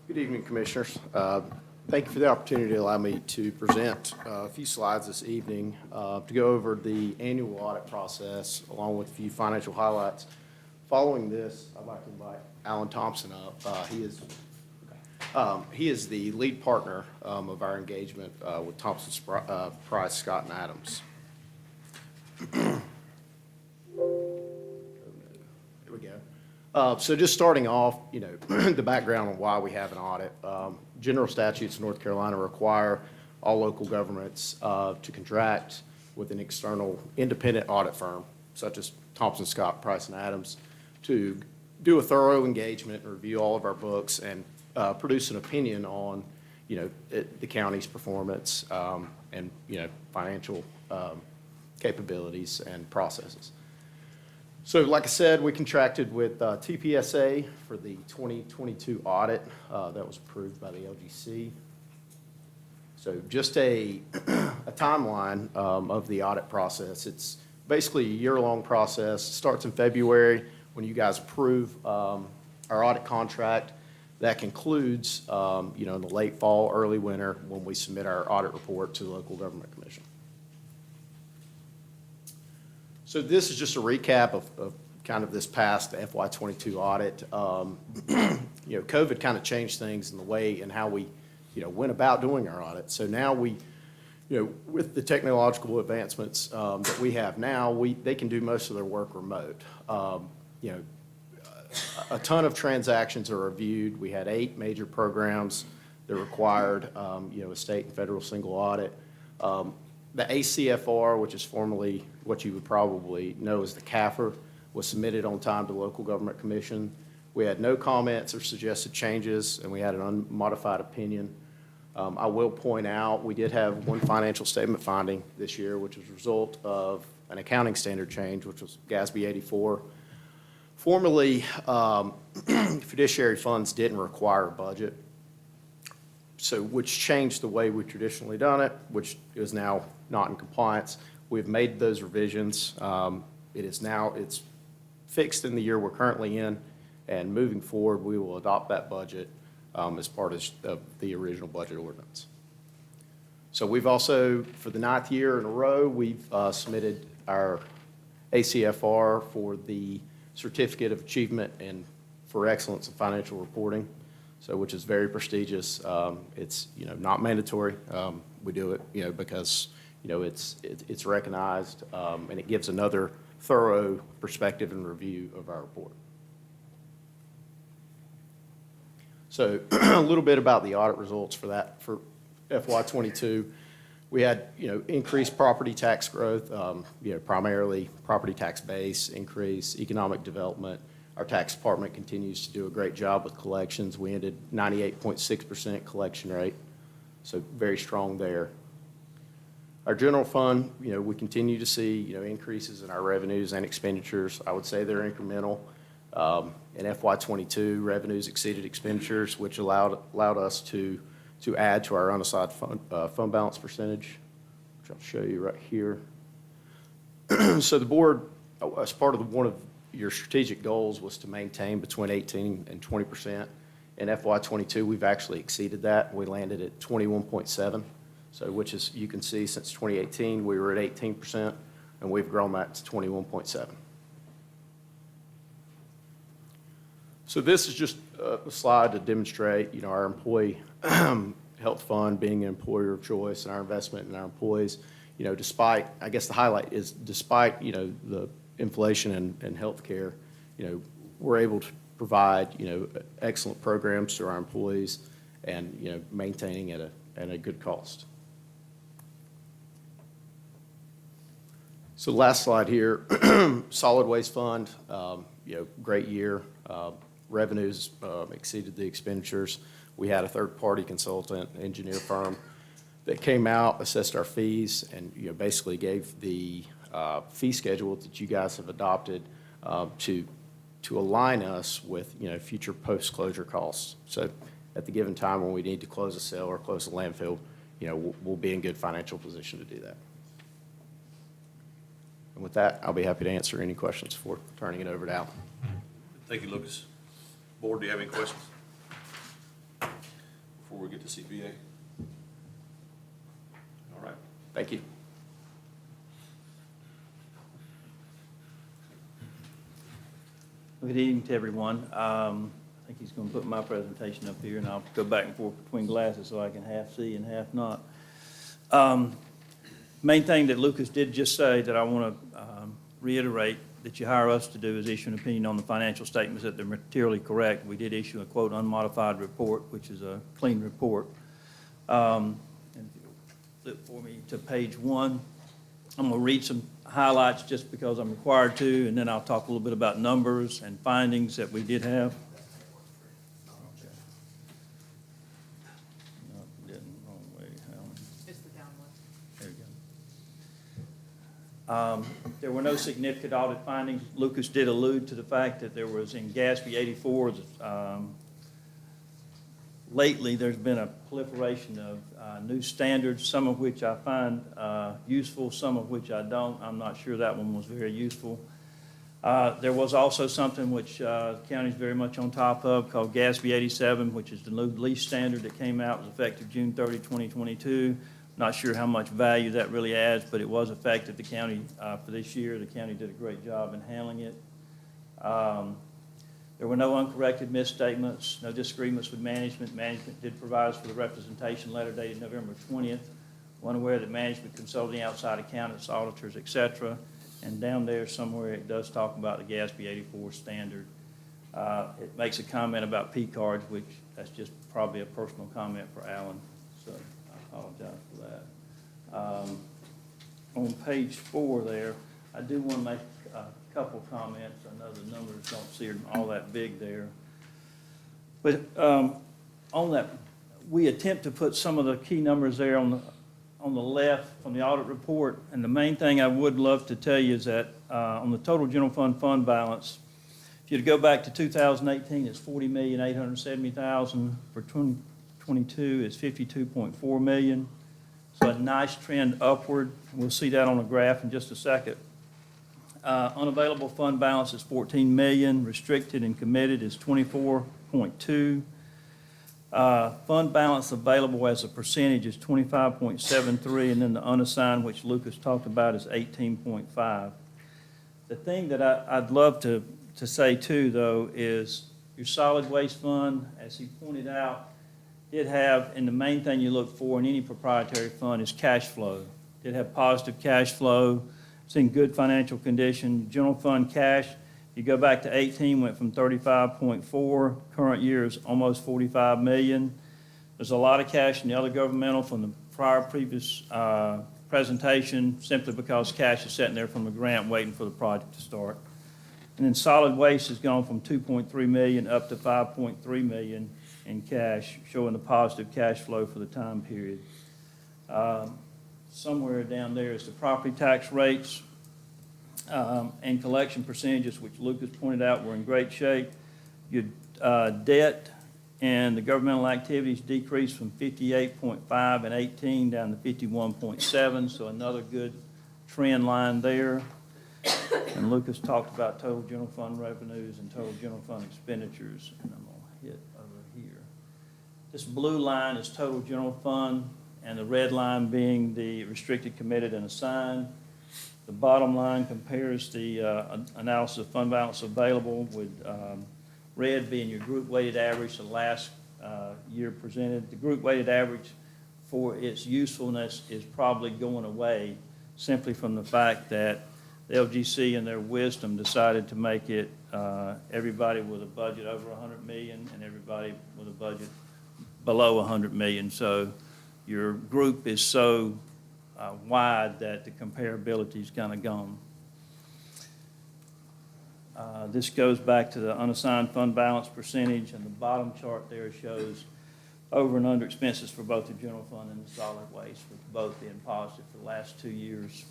Good evening, Commissioners. Thank you for the opportunity to allow me to present a few slides this evening to go over the annual audit process along with a few financial highlights. Following this, I'd like to invite Alan Thompson up. He is the lead partner of our engagement with Thompson Price, Scott and Adams. Here we go. So just starting off, the background on why we have an audit. General statutes in North Carolina require all local governments to contract with an external independent audit firm, such as Thompson, Scott, Price, and Adams, to do a thorough engagement and review all of our books and produce an opinion on, the county's performance and, financial capabilities and processes. So like I said, we contracted with TPSA for the 2022 audit that was approved by the LGC. So just a timeline of the audit process. It's basically a year-long process. It starts in February when you guys approve our audit contract. That concludes, in the late fall, early winter, when we submit our audit report to the Local Government Commission. So this is just a recap of kind of this past FY22 audit. COVID kind of changed things in the way and how we, went about doing our audit. So now we, with the technological advancements that we have now, they can do most of their work remote. A ton of transactions are reviewed. We had 8 major programs that required, a state and federal single audit. The ACFR, which is formerly what you would probably know as the CAFR, was submitted on time to Local Government Commission. We had no comments or suggested changes, and we had an unmodified opinion. I will point out, we did have one financial statement finding this year, which was a result of an accounting standard change, which was GASB 84. Formerly, fiduciary funds didn't require a budget, which changed the way we've traditionally done it, which is now not in compliance. We've made those revisions. It's fixed in the year we're currently in, and moving forward, we will adopt that budget as part of the original budget ordinance. So we've also, for the 9th year in a row, we've submitted our ACFR for the Certificate of Achievement and for Excellence in Financial Reporting, which is very prestigious. It's, not mandatory. We do it, because, it's recognized, and it gives another thorough perspective and review of our report. So a little bit about the audit results for FY22. We had, increased property tax growth, primarily property tax base increase, economic development. Our tax department continues to do a great job with collections. We ended 98.6% collection rate, so very strong there. Our general fund, we continue to see, increases in our revenues and expenditures. I would say they're incremental. In FY22, revenues exceeded expenditures, which allowed us to add to our unassigned fund balance percentage, which I'll show you right here. So the board, as part of one of your strategic goals, was to maintain between 18 and 20% In FY '22, we've actually exceeded that. We landed at 21.7, so which is, you can see, since 2018, we were at 18%, and we've grown that to 21.7. So this is just a slide to demonstrate, our employee health fund being an employer of choice and our investment in our employees. Despite, I guess the highlight is despite, the inflation and healthcare, we're able to provide, excellent programs to our employees and, maintaining at a good cost. So last slide here, solid waste fund, great year. Revenues exceeded the expenditures. We had a third-party consultant, engineer firm, that came out, assessed our fees, and basically gave the fee schedule that you guys have adopted to align us with future post-closure costs. So at the given time when we need to close a cell or close a landfill, we'll be in good financial position to do that. And with that, I'll be happy to answer any questions before turning it over to Alan. Thank you, Lucas. Board, do you have any questions before we get to CPA? All right. Thank you. Good evening to everyone. I think he's going to put my presentation up here, and I'll go back and forth between glasses so I can half see and half not. Main thing that Lucas did just say that I want to reiterate that you hire us to do is issue an opinion on the financial statements that they're materially correct. We did issue a, quote, unmodified report, which is a clean report. And if you flip for me to page 1, I'm going to read some highlights just because I'm required to, and then I'll talk a little bit about numbers and findings that we did have. No, didn't, wrong way, Alan. It's the down one. There we go. There were no significant audit findings. Lucas did allude to the fact that there was in GASB 84, lately there's been a proliferation of new standards, some of which I find useful, some of which I don't. I'm not sure that one was very useful. There was also something which the county's very much on top of called GASB 87, which is the new lease standard that came out, was effective June 30, 2022. Not sure how much value that really adds, but it was effective. The county, for this year, the county did a great job in handling it. There were no uncorrected misstatements, no disagreements with management. Management did provide us with a representation letter dated November 20th. One aware that management consulting outside accountants, auditors, et cetera. And down there somewhere it does talk about the GASB 84 standard. It makes a comment about P cards, which that's just probably a personal comment for Alan. So I apologize for that. On page 4 there, I do want to make a couple comments. I know the numbers don't seem all that big there. But on that, we attempt to put some of the key numbers there on the left from the audit report. And the main thing I would love to tell you is that on the total general fund balance, if you go back to 2018, it's $40,870,000. For 2022, it's $52.4 million. So a nice trend upward. We'll see that on the graph in just a second. Unavailable fund balance is $14 million. Restricted and committed is $24.2. Fund balance available as a percentage is 25.73, and then the unassigned, which Lucas talked about, is 18.5. The thing that I'd love to say too, though, is your solid waste fund, as he pointed out, did have, and the main thing you look for in any proprietary fund is cash flow. Did have positive cash flow. It's in good financial condition. General fund cash, you go back to 18, went from 35.4. Current year is almost 45 million. There's a lot of cash in the other governmental from the previous presentation, simply because cash is sitting there from the grant waiting for the project to start. And then solid waste has gone from 2.3 million up to 5.3 million in cash, showing the positive cash flow for the time period. Somewhere down there is the property tax rates and collection percentages, which Lucas pointed out were in great shape. Your debt and the governmental activities decreased from 58.5 in 18 down to 51.7, so another good trend line there. And Lucas talked about total general fund revenues and total general fund expenditures, and I'm going to hit over here. This blue line is total general fund, and the red line being the restricted, committed, and assigned. The bottom line compares the analysis of fund balance available with red being your group weighted average, the last year presented. The group weighted average for its usefulness is probably going away simply from the fact that the LGC in their wisdom decided to make it everybody with a budget over 100 million and everybody with a budget below 100 million. So your group is so wide that the comparability is kind of gone. This goes back to the unassigned fund balance percentage, and the bottom chart there shows over and under expenses for both the general fund and the solid waste, with both being positive for the last 2 years.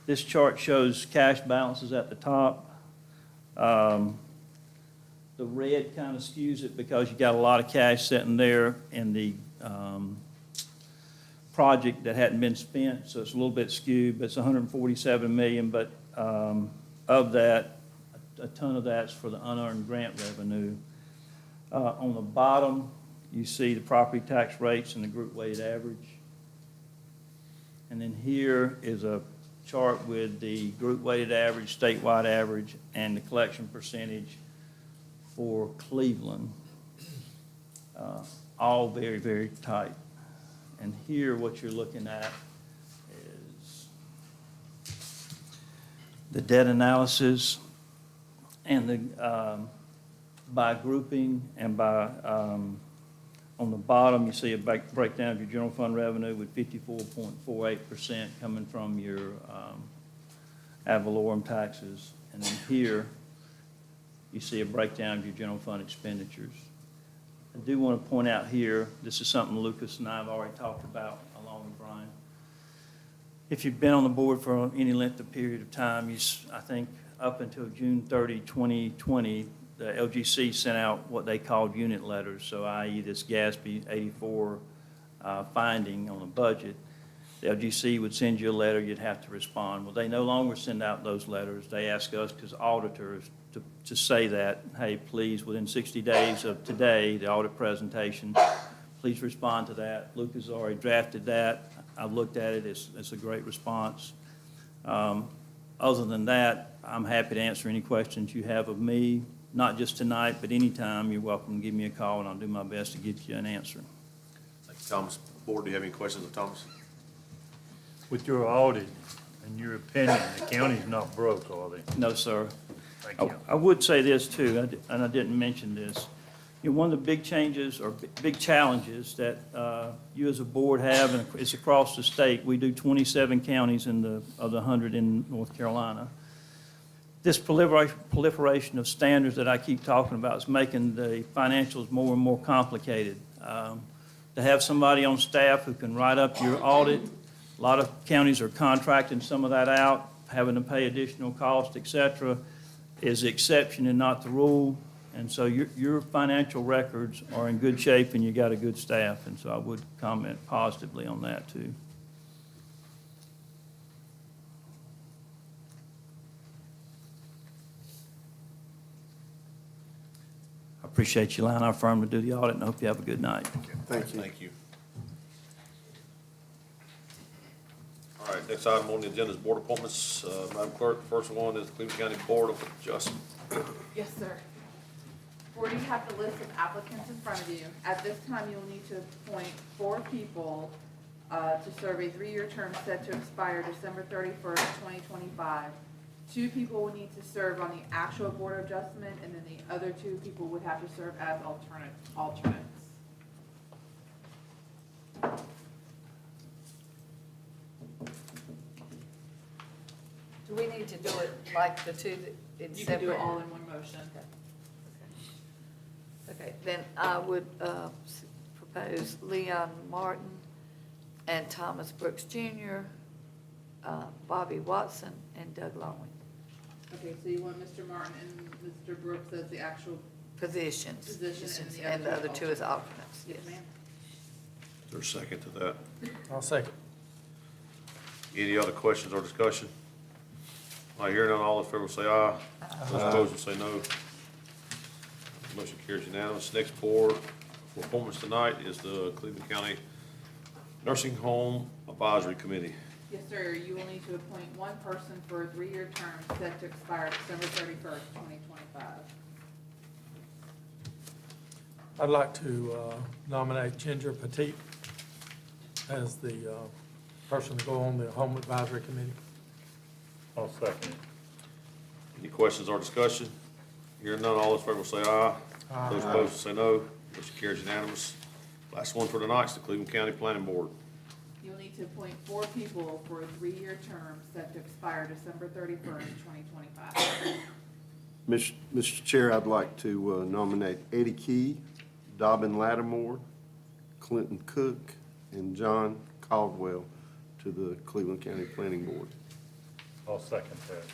This chart shows cash balances at the top. The red kind of skews it because you got a lot of cash sitting there in the project that hadn't been spent, so it's a little bit skewed, but it's 147 million, but of that, a ton of that's for the unearned grant revenue. On the bottom, you see the property tax rates and the group weighted average. And then here is a chart with the group weighted average, statewide average, and the collection percentage for Cleveland. All very, very tight. And here what you're looking at is the debt analysis and the by grouping and by on the bottom you see a breakdown of your general fund revenue with 54.48% coming from your ad valorem taxes, and then here you see a breakdown of your general fund expenditures. I do want to point out here, this is something Lucas and I have already talked about along with Brian. If you've been on the board for any length of period of time, I think up until June 30, 2020, the LGC sent out what they called unit letters, so i.e. this GASB 84 finding on the budget. The LGC would send you a letter, you'd have to respond. Well, they no longer send out those letters. They ask us, as auditors, to say that, hey, please, within 60 days of today, the audit presentation, please respond to that. Lucas has already drafted that. I've looked at it. It's a great response. Other than that, I'm happy to answer any questions you have of me, not just tonight, but anytime. You're welcome to give me a call, and I'll do my best to get you an answer. Thank you, Thomas. Board, do you have any questions of Thomas? With your audit, in your opinion, the county's not broke, are they? No, sir. Thank you. I would say this too, and I didn't mention this. You know, one of the big changes or big challenges that you as a board have, and it's across the state, we do 27 counties of the 100 in North Carolina. This proliferation of standards that I keep talking about is making the financials more and more complicated. To have somebody on staff who can write up your audit, a lot of counties are contracting some of that out, having to pay additional costs, et cetera, is the exception and not the rule. And so your financial records are in good shape and you got a good staff. And so I would comment positively on that too. I appreciate you allowing our firm to do the audit and I hope you have a good night. Thank you. Thank you. All right, next item on the agenda is board appointments. Madam Clerk, the first one is the Cleveland County Board of Adjustment. Yes, sir. Board, you have the list of applicants in front of you. At this time, you'll need to appoint 4 people to serve a 3-year term set to expire December 31st, 2025. 2 people will need to serve on the actual Board of Adjustment, and then the other 2 people would have to serve as alternates. Do we need to do it like the two that it's You separate? can do it all in one motion. Okay, then I would propose Leon Martin and Thomas Brooks Jr., Bobby Watson, and Doug Longwing. Okay, so you want Mr. Martin and Mr. Brooks as the actual Positions. position And the other 2 as alternates, yes. Yes, ma'am. Is there a second to that? I'll second. Any other questions or discussion? I hear none, all in favor will say aye. Those opposed will say no. Motion carries unanimous. Next board for appointments tonight is the Cleveland County Nursing Home Advisory Committee. Yes, sir. You will need to appoint one person for a 3-year term set to expire December 31st, 2025. I'd like to nominate Ginger Petit as the person to go on the Home Advisory Committee. I'll second it. Any questions or discussion? Hearing none, all those in favor will say aye. Aye. Those opposed will say no. Motion carries unanimous. Last one for tonight is the Cleveland County Planning Board. You'll need to appoint 4 people for a 3-year term set to expire December 31st, 2025. Mr. Chair, I'd like to nominate Eddie Key, Dobbin Lattimore, Clinton Cook, and John Caldwell to the Cleveland County Planning Board. I'll second that.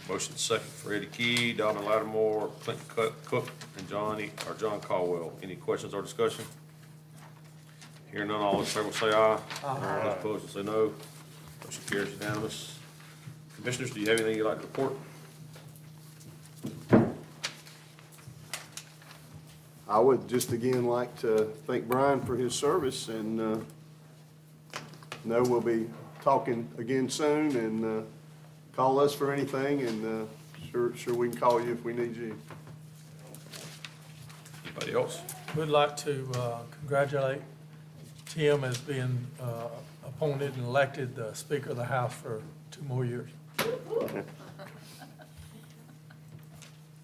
Motion second for Eddie Key, Dobbin Lattimore, Clinton Cook, and John Caldwell. Any questions or discussion? Hearing none, all those in favor will say aye. Aye. Those opposed will say no. Motion carries unanimous. Commissioners, do you have anything you'd like to report? I would just again like to thank Brian for his service and know we'll be talking again soon and call us for anything and sure we can call you if we need you. Anybody else? We'd like to congratulate Tim as being appointed and elected the Speaker of the House for 2 more years.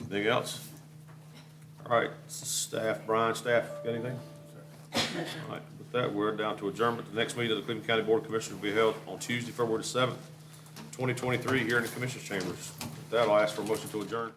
Anything else? All right, staff, Brian, staff, got anything? All right, with that, we're down to adjournment. The next meeting of the Cleveland County Board of Commissioners will be held on Tuesday, February the 7th, 2023, here in the Commissioners' chambers. With that, I'll ask for a motion to adjourn.